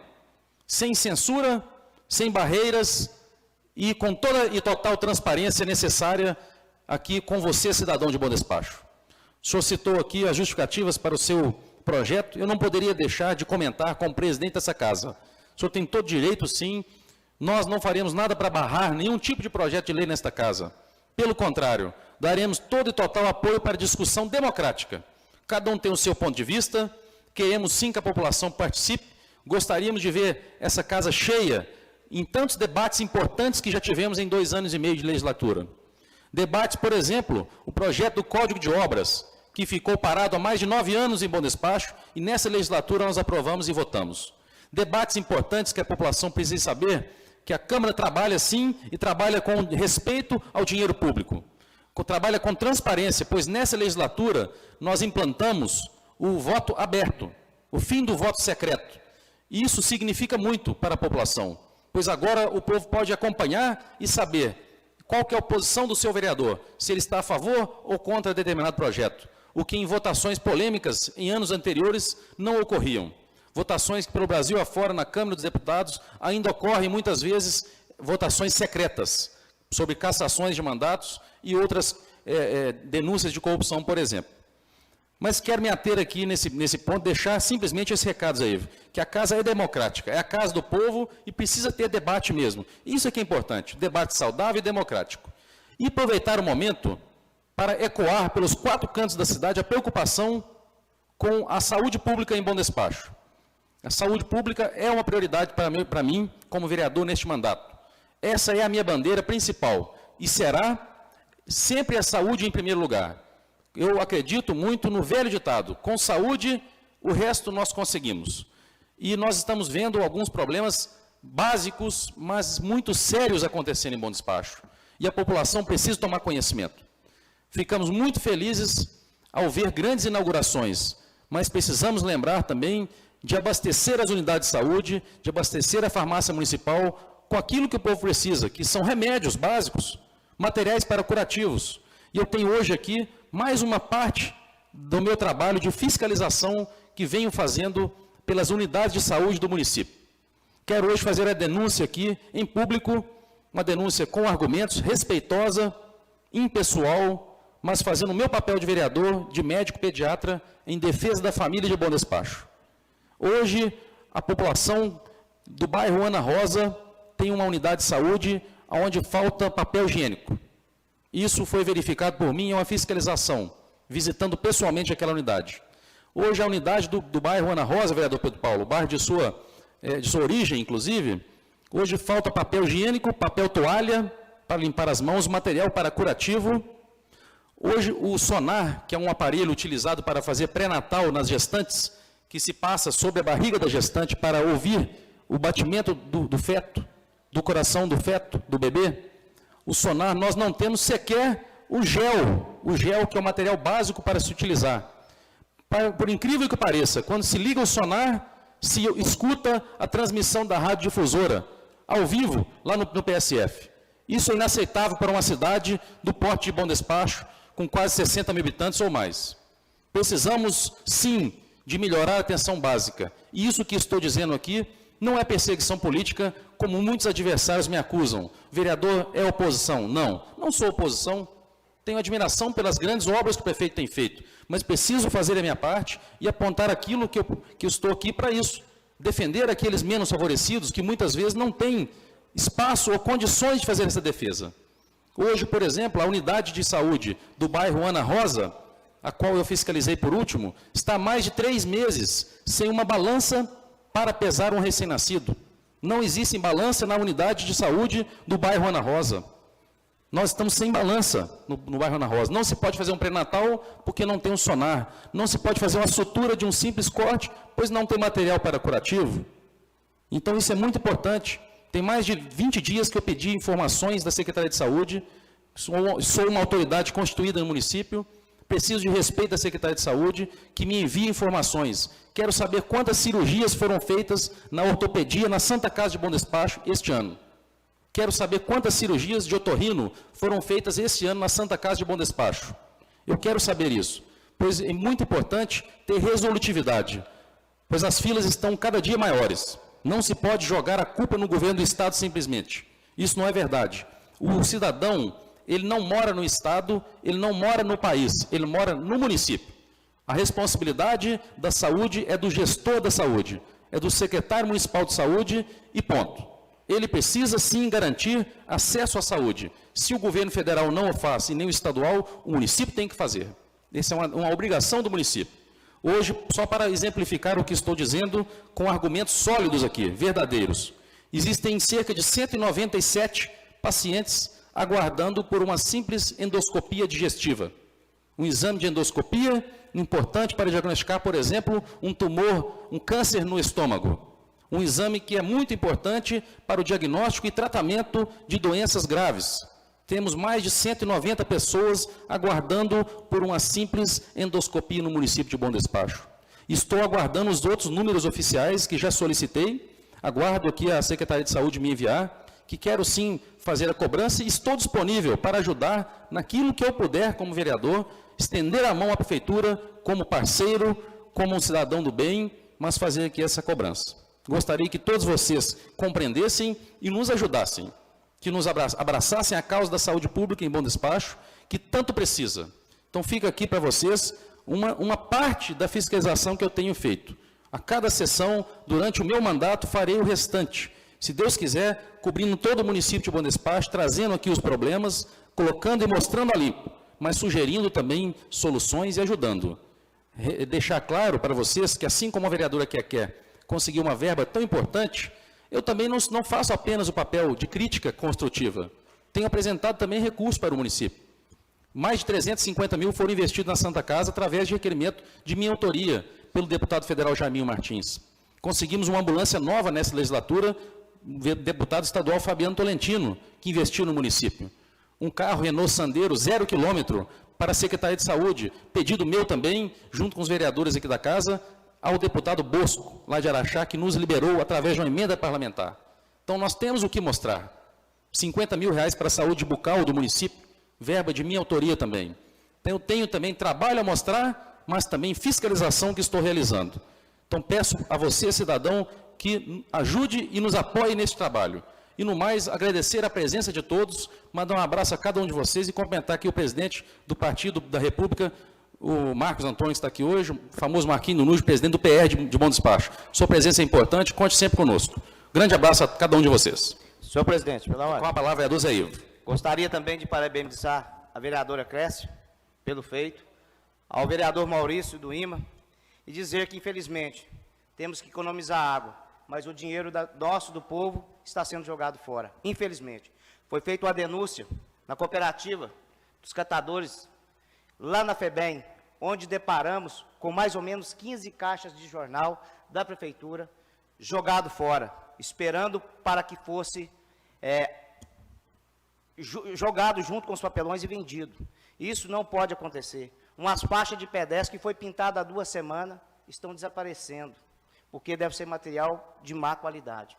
sem censura, sem barreiras e com toda e total transparência necessária aqui com você, cidadão de bom despacho. O senhor citou aqui as justificativas para o seu projeto, eu não poderia deixar de comentar como presidente dessa casa. O senhor tem todo direito, sim, nós não faremos nada para barrar nenhum tipo de projeto de lei nesta casa. Pelo contrário, daremos todo e total apoio para a discussão democrática. Cada um tem o seu ponto de vista, queremos sim que a população participe, gostaríamos de ver essa casa cheia em tantos debates importantes que já tivemos em 2 anos e meio de legislatura. Debates, por exemplo, o projeto do Código de Obras, que ficou parado há mais de 9 anos em bom despacho, e nessa legislatura nós aprovamos e votamos. Debates importantes que a população precisa saber que a Câmara trabalha sim e trabalha com respeito ao dinheiro público. Trabalha com transparência, pois nessa legislatura nós implantamos o voto aberto, o fim do voto secreto. E isso significa muito para a população, pois agora o povo pode acompanhar e saber qual que é a posição do seu vereador, se ele está a favor ou contra determinado projeto, o que em votações polêmicas em anos anteriores não ocorriam. Votações que pelo Brasil afora, na Câmara dos Deputados, ainda ocorrem muitas vezes votações secretas, sobre cassações de mandatos e outras denúncias de corrupção, por exemplo. Mas quero me ater aqui nesse ponto, deixar simplesmente esse recado aí, que a casa é democrática, é a casa do povo e precisa ter debate mesmo. Isso é que é importante, debate saudável e democrático. E aproveitar o momento para ecoar pelos 4 cantos da cidade a preocupação com a saúde pública em bom despacho. A saúde pública é uma prioridade para mim, como vereador neste mandato. Essa é a minha bandeira principal e será sempre a saúde em primeiro lugar. Eu acredito muito no velho ditado, com saúde o resto nós conseguimos. E nós estamos vendo alguns problemas básicos, mas muito sérios acontecendo em bom despacho. E a população precisa tomar conhecimento. Ficamos muito felizes ao ver grandes inaugurações, mas precisamos lembrar também de abastecer as unidades de saúde, de abastecer a farmácia municipal com aquilo que o povo precisa, que são remédios básicos, materiais para curativos. E eu tenho hoje aqui mais uma parte do meu trabalho de fiscalização que venho fazendo pelas unidades de saúde do município. Quero hoje fazer a denúncia aqui em público, uma denúncia com argumentos, respeitosa, impessoal, mas fazendo o meu papel de vereador, de médico pediatra, em defesa da família de Bom Despacho. Hoje, a população do bairro Ana Rosa tem uma unidade de saúde onde falta papel higiênico. Isso foi verificado por mim em uma fiscalização, visitando pessoalmente aquela unidade. Hoje, a unidade do bairro Ana Rosa, vereador Pedro Paulo, bairro de sua origem, inclusive, hoje falta papel higiênico, papel toalha para limpar as mãos, material para curativo. Hoje, o sonar, que é um aparelho utilizado para fazer pré-natal nas gestantes, que se passa sobre a barriga da gestante para ouvir o batimento do feto, do coração do feto, do bebê. O sonar, nós não temos sequer o gel que é o material básico para se utilizar. Por incrível que pareça, quando se liga o sonar, se escuta a transmissão da radiodifusora, ao vivo, lá no PSF. Isso é inaceitável para uma cidade do porte de Bom Despacho, com quase 60 mil habitantes ou mais. Precisamos, sim, de melhorar a atenção básica. E isso que estou dizendo aqui não é perseguição política, como muitos adversários me acusam. Vereador é oposição. Não, não sou oposição. Tenho admiração pelas grandes obras que o prefeito tem feito, mas preciso fazer a minha parte e apontar aquilo que eu estou aqui para isso. Defender aqueles menos favorecidos que muitas vezes não têm espaço ou condições de fazer essa defesa. Hoje, por exemplo, a unidade de saúde do bairro Ana Rosa, a qual eu fiscalizei por último, está há mais de 3 meses sem uma balança para pesar um recém-nascido. Não existe balança na unidade de saúde do bairro Ana Rosa. Nós estamos sem balança no bairro Ana Rosa. Não se pode fazer um pré-natal porque não tem um sonar. Não se pode fazer uma sutura de um simples corte, pois não tem material para curativo. Então isso é muito importante. Tem mais de 20 dias que eu pedi informações da Secretaria de Saúde. Sou uma autoridade constituída no município. Preciso de respeito da Secretaria de Saúde, que me envie informações. Quero saber quantas cirurgias foram feitas na ortopedia, na Santa Casa de Bom Despacho, este ano. Quero saber quantas cirurgias de otorrino foram feitas este ano na Santa Casa de Bom Despacho. Eu quero saber isso, pois é muito importante ter resolutividade, pois as filas estão cada dia maiores. Não se pode jogar a culpa no governo do Estado simplesmente. Isso não é verdade. O cidadão, ele não mora no Estado, ele não mora no país, ele mora no município. A responsabilidade da saúde é do gestor da saúde, é do secretário municipal de saúde e ponto. Ele precisa, sim, garantir acesso à saúde. Se o governo federal não o faz e nem o estadual, o município tem que fazer. Essa é uma obrigação do município. Hoje, só para exemplificar o que estou dizendo, com argumentos sólidos aqui, verdadeiros. Existem cerca de 197 pacientes aguardando por uma simples endoscopia digestiva. Um exame de endoscopia importante para diagnosticar, por exemplo, um tumor, um câncer no estômago. Um exame que é muito importante para o diagnóstico e tratamento de doenças graves. Temos mais de 190 pessoas aguardando por uma simples endoscopia no município de Bom Despacho. Estou aguardando os outros números oficiais que já solicitei. Aguardo aqui a Secretaria de Saúde me enviar, que quero sim fazer a cobrança e estou disponível para ajudar naquilo que eu puder como vereador, estender a mão à prefeitura como parceiro, como um cidadão do bem, mas fazer aqui essa cobrança. Gostaria que todos vocês compreendessem e nos ajudassem, que nos abraçassem a causa da saúde pública em Bom Despacho, que tanto precisa. Então fica aqui para vocês uma parte da fiscalização que eu tenho feito. A cada sessão, durante o meu mandato, farei o restante. Se Deus quiser, cobrindo todo o município de Bom Despacho, trazendo aqui os problemas, colocando e mostrando ali, mas sugerindo também soluções e ajudando. Deixar claro para vocês que, assim como a vereadora quer conseguir uma verba tão importante, eu também não faço apenas o papel de crítica construtiva. Tenho apresentado também recursos para o município. Mais de 350 mil foram investidos na Santa Casa através de requerimento de minha autoria, pelo deputado federal Jaiminho Martins. Conseguimos uma ambulância nova nessa legislatura, o deputado estadual Fabiano Tolentino, que investiu no município. Um carro Renault Sandero 0 km para a Secretaria de Saúde, pedido meu também, junto com os vereadores aqui da casa, ao deputado Bosco, lá de Araxá, que nos liberou através de uma emenda parlamentar. Então, nós temos o que mostrar. 50 mil reais para a saúde bucal do município, verba de minha autoria também. Então, eu tenho também trabalho a mostrar, mas também fiscalização que estou realizando. Então, peço a você, cidadão, que ajude e nos apoie nesse trabalho. E, no mais, agradecer a presença de todos, mandar um abraço a cada um de vocês e cumprimentar aqui o presidente do Partido da República, o Marcos Antônio, que está aqui hoje, o famoso Marquinhos Nunes, presidente do PR de Bom Despacho. Sua presença é importante, conte sempre conosco. Grande abraço a cada um de vocês. Senhor presidente, pela ordem. Com a palavra, vereador Zé Ivo. Gostaria também de parabenizar a vereadora Clécia pelo feito, ao vereador Maurício do IMA, e dizer que, infelizmente, temos que economizar água, mas o dinheiro nosso, do povo, está sendo jogado fora, infelizmente. Foi feita uma denúncia na cooperativa dos catadores, lá na FEBEM, onde deparamos com mais ou menos 15 caixas de jornal da prefeitura jogado fora, esperando para que fosse jogado junto com os papelões e vendido. Isso não pode acontecer. Umas faixas de pedestre que foi pintada há 2 semanas estão desaparecendo, porque deve ser material de má qualidade.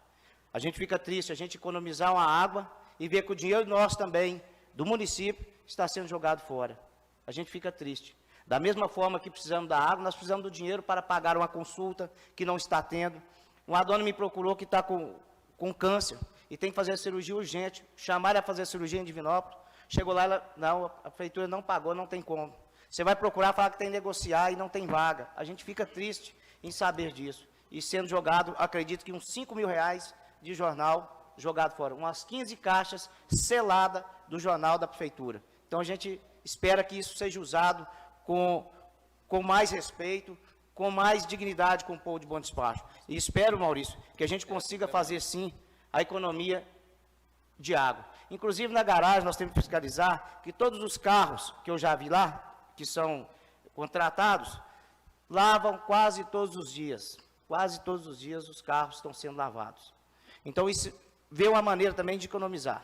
A gente fica triste, a gente economizar uma água e ver que o dinheiro nosso também, do município, está sendo jogado fora. A gente fica triste. Da mesma forma que precisamos da água, nós precisamos do dinheiro para pagar uma consulta que não está tendo. Uma dona me procurou que está com câncer e tem que fazer a cirurgia urgente. Chamaram a fazer a cirurgia em Divinópolis. Chegou lá, não, a prefeitura não pagou, não tem como. Você vai procurar, falar que tem que negociar e não tem vaga. A gente fica triste em saber disso. E sendo jogado, acredito que uns 5 mil reais de jornal jogado fora. Umas 15 caixas seladas do jornal da prefeitura. Então, a gente espera que isso seja usado com mais respeito, com mais dignidade com o povo de Bom Despacho. E espero, Maurício, que a gente consiga fazer, sim, a economia de água. Inclusive, na garagem, nós temos que fiscalizar que todos os carros que eu já vi lá, que são contratados, lavam quase todos os dias. Quase todos os dias os carros estão sendo lavados. Então, isso vê uma maneira também de economizar.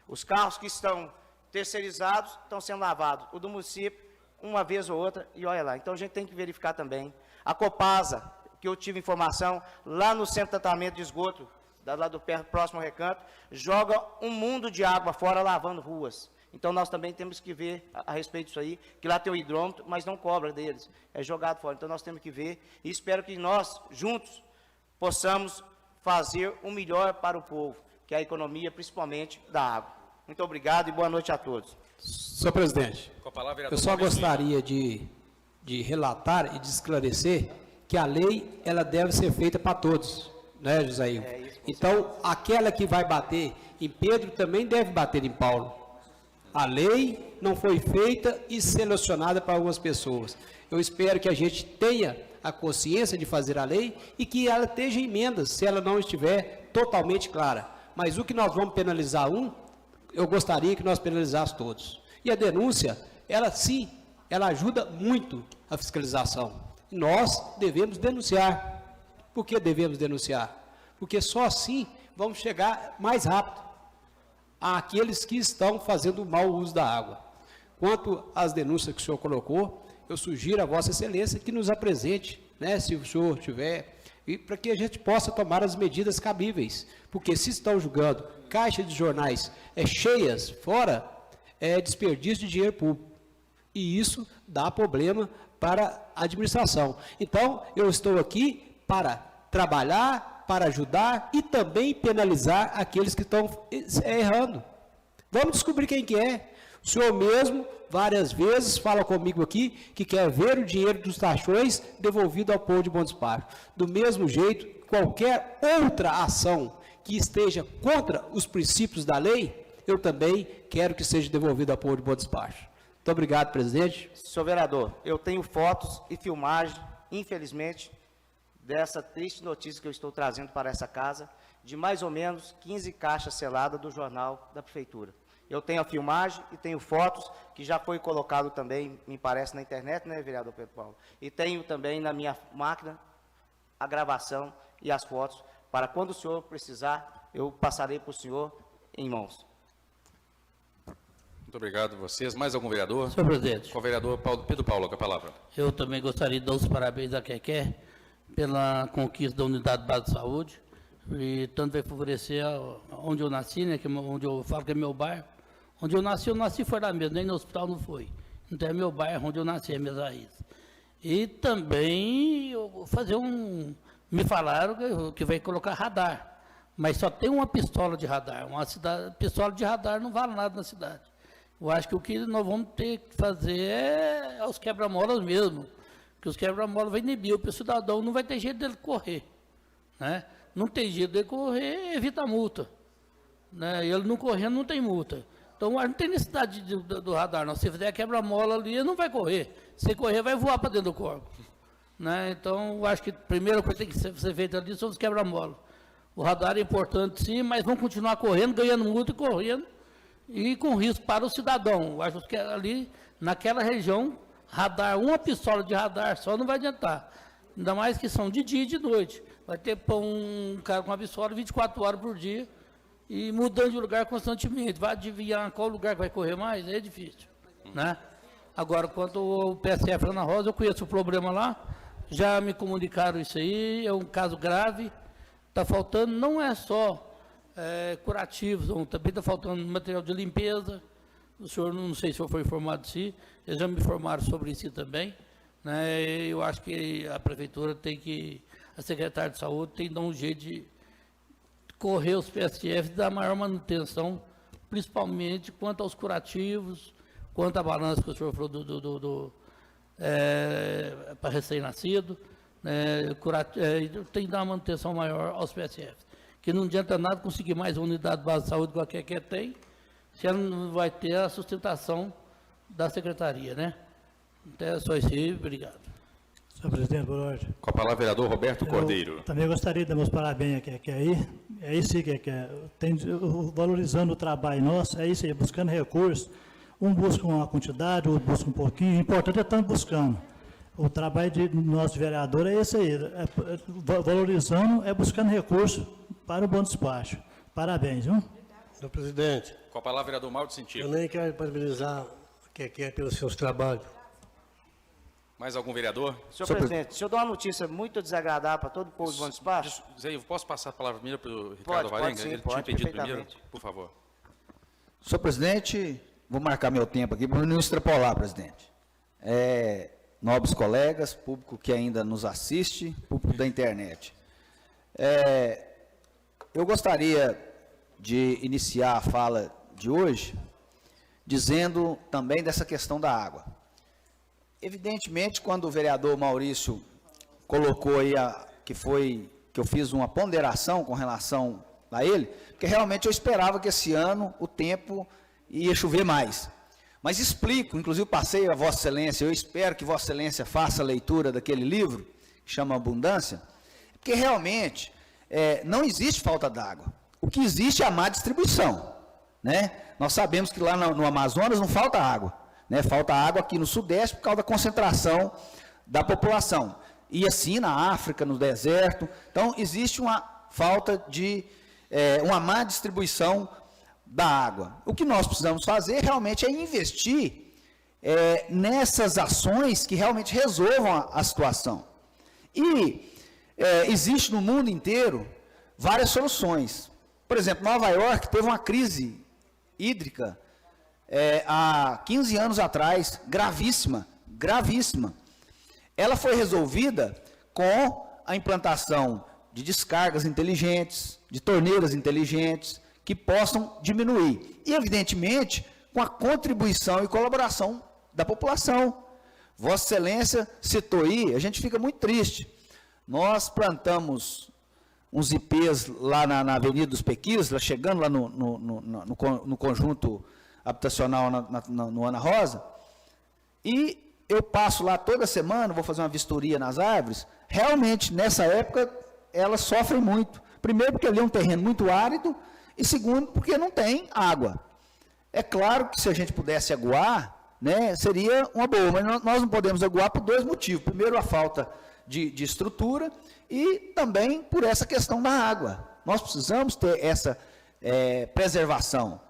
Os carros que estão terceirizados estão sendo lavados. O do município, uma vez ou outra, e olha lá. Então, a gente tem que verificar também. A Copasa, que eu tive informação, lá no centro de tratamento de esgoto, lá do próximo recanto, joga um mundo de água fora lavando ruas. Então, nós também temos que ver a respeito disso aí, que lá tem o hidrômetro, mas não cobra deles, é jogado fora. Então, nós temos que ver e espero que nós, juntos, possamos fazer o melhor para o povo, que é a economia, principalmente, da água. Muito obrigado e boa noite a todos. Senhor presidente, eu só gostaria de relatar e de esclarecer que a lei ela deve ser feita para todos, né, José Ivo? Então, aquela que vai bater em Pedro também deve bater em Paulo. A lei não foi feita e selecionada para algumas pessoas. Eu espero que a gente tenha a consciência de fazer a lei e que ela esteja em emendas, se ela não estiver totalmente clara. Mas o que nós vamos penalizar eu gostaria que nós penalizássemos todos. E a denúncia, ela sim, ela ajuda muito a fiscalização. Nós devemos denunciar. Por que devemos denunciar? Porque só assim vamos chegar mais rápido àqueles que estão fazendo mau uso da água. Quanto às denúncias que o senhor colocou, eu sugiro a Vossa Excelência que nos apresente, né, se o senhor tiver, e para que a gente possa tomar as medidas cabíveis. Porque se estão julgando caixas de jornais cheias fora, é desperdício de dinheiro público. E isso dá problema para a administração. Então, eu estou aqui para trabalhar, para ajudar e também penalizar aqueles que estão errando. Vamos descobrir quem que é. O senhor mesmo, várias vezes, fala comigo aqui que quer ver o dinheiro dos taxões devolvido ao povo de Bom Despacho. Do mesmo jeito, qualquer outra ação que esteja contra os princípios da lei, eu também quero que seja devolvido ao povo de Bom Despacho. Muito obrigado, presidente. Senhor vereador, eu tenho fotos e filmagem, infelizmente, dessa triste notícia que eu estou trazendo para essa casa, de mais ou menos 15 caixas seladas do jornal da prefeitura. Eu tenho a filmagem e tenho fotos, que já foi colocado também, me parece, na internet, né, vereador Pedro Paulo? E tenho também na minha máquina a gravação e as fotos, para quando o senhor precisar, eu passarei para o senhor em mãos. Muito obrigado a vocês. Mais algum vereador? Senhor presidente. Com o vereador Pedro Paulo, com a palavra. Eu também gostaria de dar os parabéns à Quequer pela conquista da unidade básica de saúde, e tanto vai favorecer onde eu nasci, né, onde eu falo que é meu bairro. Onde eu nasci foi lá mesmo, nem no hospital não foi. Então é meu bairro, onde eu nasci, é minhas raízes. E também eu vou fazer me falaram que vai colocar radar, mas só tem uma pistola de radar. Pistola de radar não vale nada na cidade. Eu acho que o que nós vamos ter que fazer é os quebra-molas mesmo, que os quebra-molas vão inibir, o cidadão não vai ter jeito dele correr, né? Não tem jeito dele correr, evita a multa, né? Ele não correndo não tem multa. Então não tem necessidade do radar, não. Se fizer quebra-mola ali, ele não vai correr. Se correr, vai voar para dentro do corpo, né? Então eu acho que a primeira coisa que tem que ser feita ali são os quebra-molas. O radar é importante sim, mas vão continuar correndo, ganhando multa e correndo, e com risco para o cidadão. Eu acho que ali, naquela região, radar, uma pistola de radar só não vai adiantar. Ainda mais que são de dia e de noite. Vai ter um cara com uma pistola 24 horas por dia e mudando de lugar constantemente. Vai adivinhar qual lugar que vai correr mais? É difícil, né? Agora, quanto ao PSF Ana Rosa, eu conheço o problema lá, já me comunicaram isso aí, é um caso grave. Está faltando, não é só curativos, também está faltando material de limpeza. O senhor, não sei se o senhor foi informado de si, eles já me informaram sobre isso também, né? Eu acho que a prefeitura a secretária de saúde tem que dar um jeito de correr os PSF e dar maior manutenção, principalmente quanto aos curativos, quanto à balança que o senhor falou para recém-nascido, tem que dar uma manutenção maior aos PSFs. Que não adianta nada conseguir mais uma unidade básica de saúde qualquer que tem, se ela não vai ter a sustentação da secretaria, né? Então é só isso aí, obrigado. Senhor presidente, boa noite. Com a palavra, vereador Roberto Cordeiro. Também gostaria de dar meus parabéns a Quequer aí. É isso aí, Quequer. Valorizando o trabalho nosso, é isso aí, buscando recursos. Um busca uma quantidade, outro busca um pouquinho. O importante é estar buscando. O trabalho de nosso vereador é esse aí, valorizando, buscando recursos para o bom despacho. Parabéns, viu? Senhor presidente. Com a palavra, vereador Mauro Sentido. Eu nem quero parabenizar a Quequer pelos seus trabalhos. Mais algum vereador? Senhor presidente, se eu dou uma notícia muito desagradável para todo o povo do bom despacho. Zé, eu posso passar a palavra primeiro para o Ricardo Varenga? Ele tinha pedido primeiro, por favor. Senhor presidente, vou marcar meu tempo aqui para não extrapolar, presidente. Nobres colegas, público que ainda nos assiste, público da internet. Eu gostaria de iniciar a fala de hoje dizendo também dessa questão da água. Evidentemente, quando o vereador Maurício colocou aí que eu fiz uma ponderação com relação a ele, porque realmente eu esperava que esse ano o tempo ia chover mais. Mas explico, inclusive passei a Vossa Excelência, eu espero que Vossa Excelência faça a leitura daquele livro, que chama Abundância, porque realmente não existe falta d'água. O que existe é a má distribuição, né? Nós sabemos que lá no Amazonas não falta água, né? Falta água aqui no Sudeste por causa da concentração da população. E assim na África, no deserto. Então, existe uma falta de uma má distribuição da água. O que nós precisamos fazer realmente é investir nessas ações que realmente resolvam a situação. E existe no mundo inteiro várias soluções. Por exemplo, Nova York teve uma crise hídrica há 15 anos atrás, gravíssima, gravíssima. Ela foi resolvida com a implantação de descargas inteligentes, de torneiras inteligentes, que possam diminuir. E, evidentemente, com a contribuição e colaboração da população. Vossa Excelência citou aí, a gente fica muito triste. Nós plantamos uns ipês lá na Avenida dos Pequis, lá chegando lá no conjunto habitacional no Ana Rosa, e eu passo lá toda semana, vou fazer uma vistoria nas árvores. Realmente, nessa época, elas sofrem muito. Primeiro, porque ali é um terreno muito árido, e segundo, porque não tem água. É claro que se a gente pudesse aguar, né, seria uma boa, mas nós não podemos aguar por dois motivos. Primeiro, a falta de estrutura, e também por essa questão da água. Nós precisamos ter essa preservação.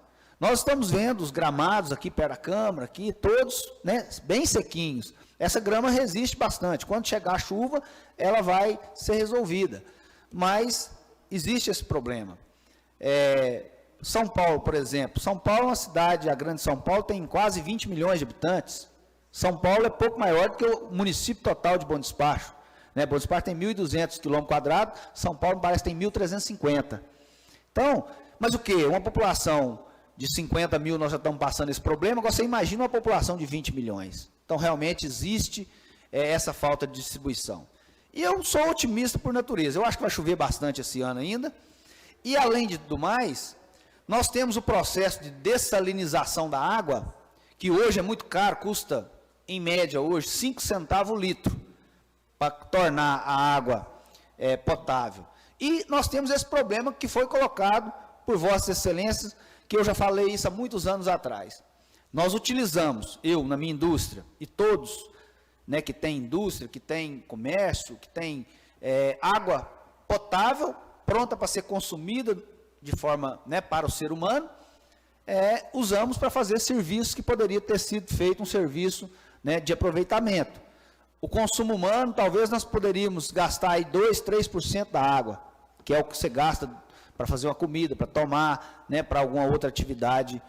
Nós estamos vendo os gramados aqui perto da Câmara, aqui, todos, né, bem sequinhos. Essa grama resiste bastante. Quando chegar a chuva, ela vai ser resolvida. Mas existe esse problema. São Paulo, por exemplo. São Paulo é uma cidade, a Grande São Paulo tem quase 20 milhões de habitantes. São Paulo é pouco maior do que o município total de Bom Despacho. Né? Bom Despacho tem 1.200 km², São Paulo parece que tem 1.350. Então, mas o quê? Uma população de 50 mil, nós já estamos passando esse problema, agora você imagina uma população de 20 milhões. Então, realmente existe essa falta de distribuição. E eu sou otimista por natureza, eu acho que vai chover bastante esse ano ainda, e além de tudo mais, nós temos o processo de dessalinização da água, que hoje é muito caro, custa, em média, hoje, 5 centavos o litro, para tornar a água potável. E nós temos esse problema que foi colocado por Vossas Excelências, que eu já falei isso há muitos anos atrás. Nós utilizamos, eu na minha indústria, e todos, né, que tem indústria, que tem comércio, que tem água potável, pronta para ser consumida de forma, né, para o ser humano, usamos para fazer serviços que poderia ter sido feito um serviço, né, de aproveitamento. O consumo humano, talvez nós poderíamos gastar aí 2%, 3% da água, que é o que você gasta para fazer uma comida, para tomar, né, para alguma outra atividade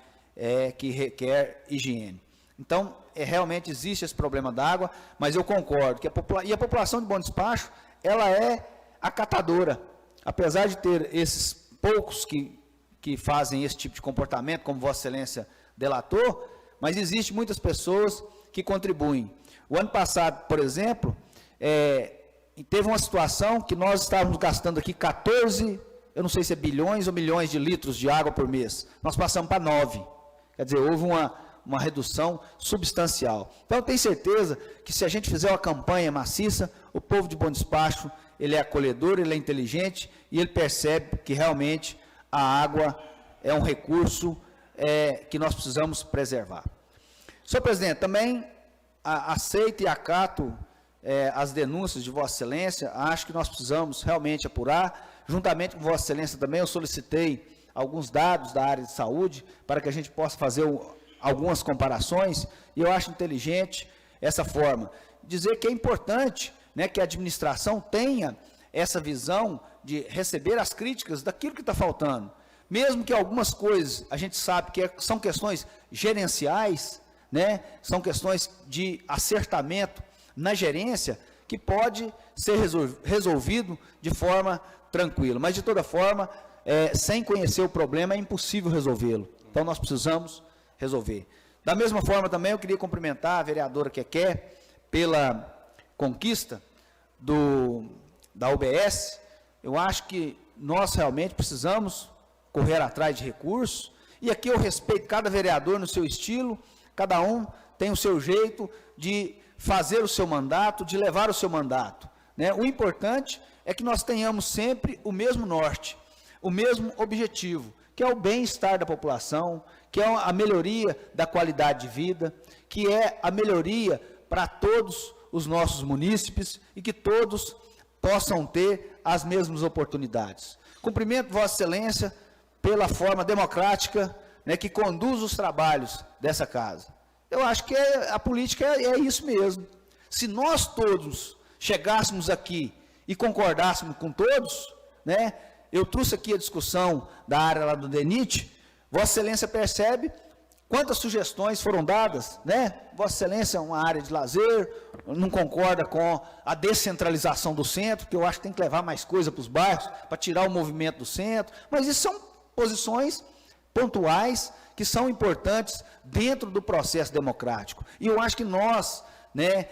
que requer higiene. Então, realmente existe esse problema da água, mas eu concordo que a população de Bom Despacho, ela é acatadora. Apesar de ter esses poucos que fazem esse tipo de comportamento, como Vossa Excelência delatou, mas existem muitas pessoas que contribuem. O ano passado, por exemplo, teve uma situação que nós estávamos gastando aqui 14, eu não sei se é bilhões ou milhões de litros de água por mês. Nós passamos para 9. Quer dizer, houve uma redução substancial. Então, eu tenho certeza que se a gente fizer uma campanha maciça, o povo de Bom Despacho, ele é acolhedor, ele é inteligente e ele percebe que realmente a água é um recurso que nós precisamos preservar. Senhor presidente, também aceito e acato as denúncias de Vossa Excelência, acho que nós precisamos realmente apurar. Juntamente com Vossa Excelência também, eu solicitei alguns dados da área de saúde para que a gente possa fazer algumas comparações, e eu acho inteligente essa forma. Dizer que é importante, né, que a administração tenha essa visão de receber as críticas daquilo que está faltando. Mesmo que algumas coisas a gente sabe que são questões gerenciais, né, são questões de acertamento na gerência, que pode ser resolvido de forma tranquila. Mas, de toda forma, sem conhecer o problema, é impossível resolvê-lo. Então, nós precisamos resolver. Da mesma forma, também, eu queria cumprimentar a vereadora Keké pela conquista da UBS. Eu acho que nós realmente precisamos correr atrás de recursos, e aqui eu respeito cada vereador no seu estilo, cada um tem o seu jeito de fazer o seu mandato, de levar o seu mandato, né? O importante é que nós tenhamos sempre o mesmo norte, o mesmo objetivo, que é o bem-estar da população, que é a melhoria da qualidade de vida, que é a melhoria para todos os nossos munícipes e que todos possam ter as mesmas oportunidades. Cumprimento Vossa Excelência pela forma democrática, né, que conduz os trabalhos dessa casa. Eu acho que a política é isso mesmo. Se nós todos chegássemos aqui e concordássemos com todos, né, eu trouxe aqui a discussão da área lá do DENIT, Vossa Excelência percebe quantas sugestões foram dadas, né? Vossa Excelência é uma área de lazer, não concorda com a descentralização do centro, que eu acho que tem que levar mais coisa para os bairros, para tirar o movimento do centro, mas isso são posições pontuais que são importantes dentro do processo democrático. E eu acho que nós, né,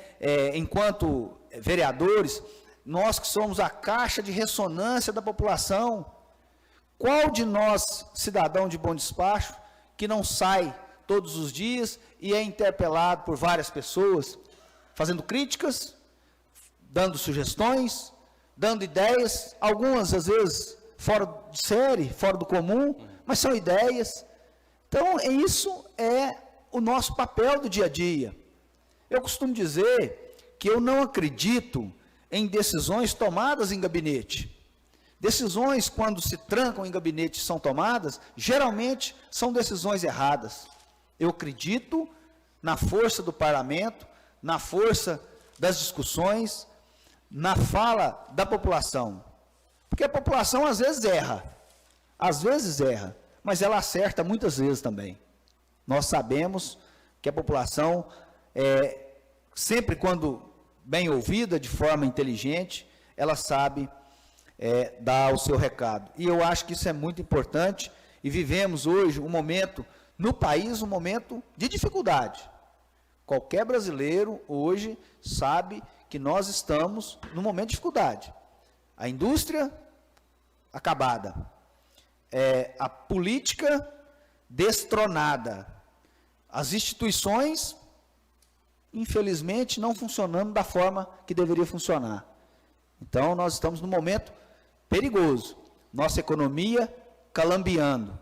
enquanto vereadores, nós que somos a caixa de ressonância da população, qual de nós, cidadão de Bom Despacho, que não sai todos os dias e é interpelado por várias pessoas, fazendo críticas, dando sugestões, dando ideias, algumas às vezes fora de série, fora do comum, mas são ideias. Então, isso é o nosso papel do dia a dia. Eu costumo dizer que eu não acredito em decisões tomadas em gabinete. Decisões, quando se trancam em gabinete e são tomadas, geralmente são decisões erradas. Eu acredito na força do parlamento, na força das discussões, na fala da população. Porque a população às vezes erra, mas ela acerta muitas vezes também. Nós sabemos que a população, sempre quando bem ouvida, de forma inteligente, ela sabe dar o seu recado. E eu acho que isso é muito importante, e vivemos hoje um momento, no país, um momento de dificuldade. Qualquer brasileiro hoje sabe que nós estamos num momento de dificuldade. A indústria acabada, a política destronada, as instituições, infelizmente, não funcionando da forma que deveria funcionar. Então, nós estamos num momento perigoso, nossa economia calambeando.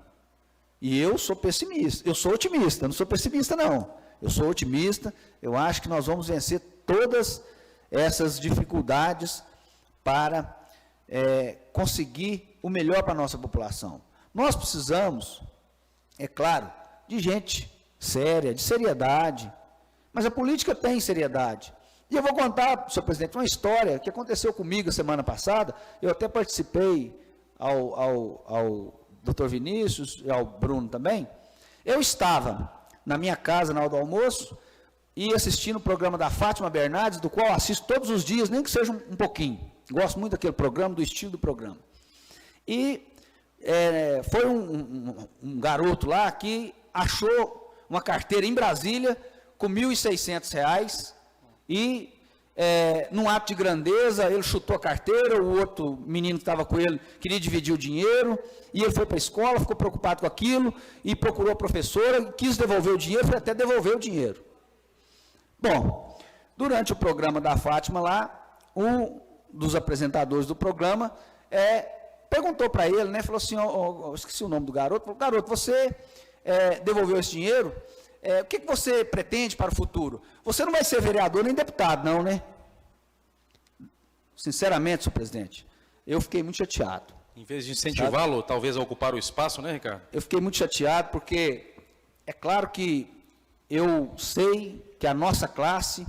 E eu sou pessimista, eu sou otimista, não sou pessimista não. Eu sou otimista, eu acho que nós vamos vencer todas essas dificuldades para conseguir o melhor para a nossa população. Nós precisamos, é claro, de gente séria, de seriedade, mas a política tem seriedade. E eu vou contar, senhor presidente, uma história que aconteceu comigo a semana passada. Eu até participei ao doutor Vinícius e ao Bruno também. Eu estava na minha casa na hora do almoço e assistindo o programa da Fátima Bernardes, do qual assisto todos os dias, nem que seja um pouquinho. Gosto muito daquele programa, do estilo do programa. E foi um garoto lá que achou uma carteira em Brasília com R$ 1.600 e, num ato de grandeza, ele chutou a carteira, o outro menino que estava com ele queria dividir o dinheiro, e ele foi para a escola, ficou preocupado com aquilo, e procurou a professora, quis devolver o dinheiro, foi até devolver o dinheiro. Bom, durante o programa da Fátima lá, um dos apresentadores do programa perguntou para ele, né, falou assim, esqueci o nome do garoto, falou, garoto, você devolveu esse dinheiro, o que você pretende para o futuro? Você não vai ser vereador nem deputado, não, né? Sinceramente, senhor presidente, eu fiquei muito chateado. Em vez de incentivá-lo, talvez, a ocupar o espaço, né, Ricardo? Eu fiquei muito chateado porque é claro que eu sei que a nossa classe,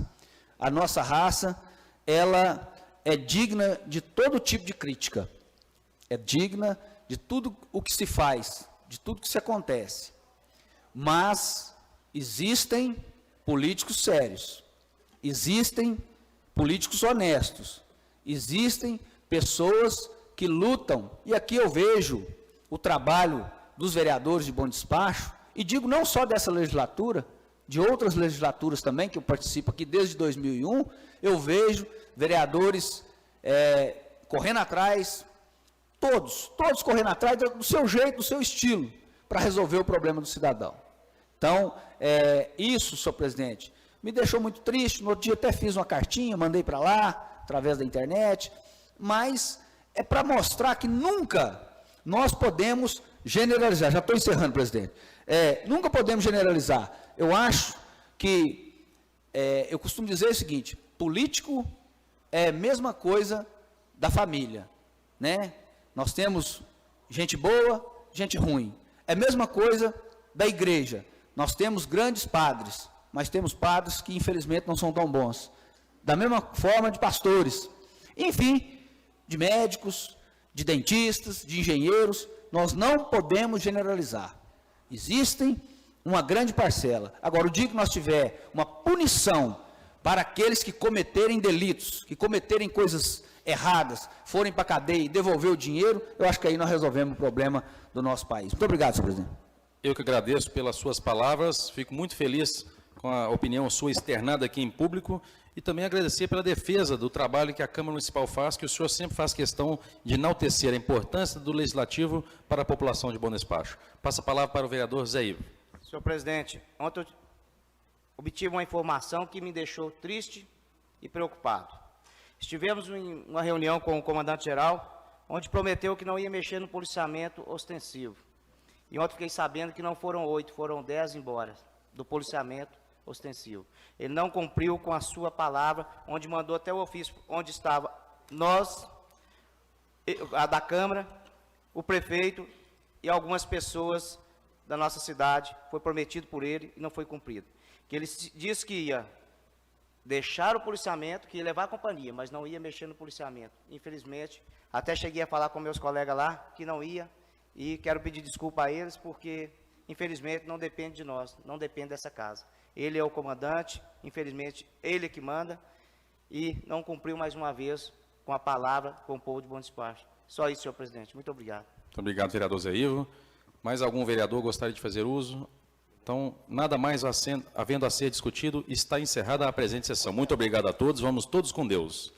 a nossa raça, ela é digna de todo tipo de crítica. É digna de tudo o que se faz, de tudo que se acontece. Mas existem políticos sérios, existem políticos honestos, existem pessoas que lutam, e aqui eu vejo o trabalho dos vereadores de Bom Despacho, e digo não só dessa legislatura, de outras legislaturas também, que eu participo aqui desde 2001, eu vejo vereadores correndo atrás, todos correndo atrás do seu jeito, do seu estilo, para resolver o problema do cidadão. Então, isso, senhor presidente, me deixou muito triste. No outro dia até fiz uma cartinha, mandei para lá, através da internet, mas é para mostrar que nunca nós podemos generalizar. Já estou encerrando, presidente. Nunca podemos generalizar. Eu acho que, eu costumo dizer o seguinte, político é a mesma coisa da família, né? Nós temos gente boa, gente ruim. É a mesma coisa da igreja. Nós temos grandes padres, mas temos padres que infelizmente não são tão bons. Da mesma forma de pastores, enfim, de médicos, de dentistas, de engenheiros, nós não podemos generalizar. Existem uma grande parcela. Agora, o dia que nós tiver uma punição para aqueles que cometerem delitos, que cometerem coisas erradas, forem para a cadeia e devolver o dinheiro, eu acho que aí nós resolvemos o problema do nosso país. Muito obrigado, senhor presidente. Eu que agradeço pelas suas palavras, fico muito feliz com a opinião sua externada aqui em público e também agradecer pela defesa do trabalho que a Câmara Municipal faz, que o senhor sempre faz questão de enaltecer a importância do Legislativo para a população de Bom Despacho. Passa a palavra para o vereador Zé Ivo. Senhor presidente, ontem eu obtive uma informação que me deixou triste e preocupado. Estivemos em uma reunião com o comandante-geral, onde prometeu que não ia mexer no policiamento ostensivo. E ontem fiquei sabendo que não foram 8, foram 10 embora do policiamento ostensivo. Ele não cumpriu com a sua palavra, onde mandou até o ofício, onde estava a da Câmara, o prefeito e algumas pessoas da nossa cidade. Foi prometido por ele e não foi cumprido. Que ele disse que ia deixar o policiamento, que ia levar a companhia, mas não ia mexer no policiamento. Infelizmente, até cheguei a falar com meus colegas lá que não ia, e quero pedir desculpa a eles, porque infelizmente não depende de nós, não depende dessa casa. Ele é o comandante, infelizmente ele é que manda, e não cumpriu mais uma vez com a palavra com o povo de Bom Despacho. Só isso, senhor presidente. Muito obrigado. Muito obrigado, vereador Zé Ivo. Mais algum vereador gostaria de fazer uso? Então, nada mais havendo a ser discutido, está encerrada a presente sessão. Muito obrigado a todos, vamos todos com Deus.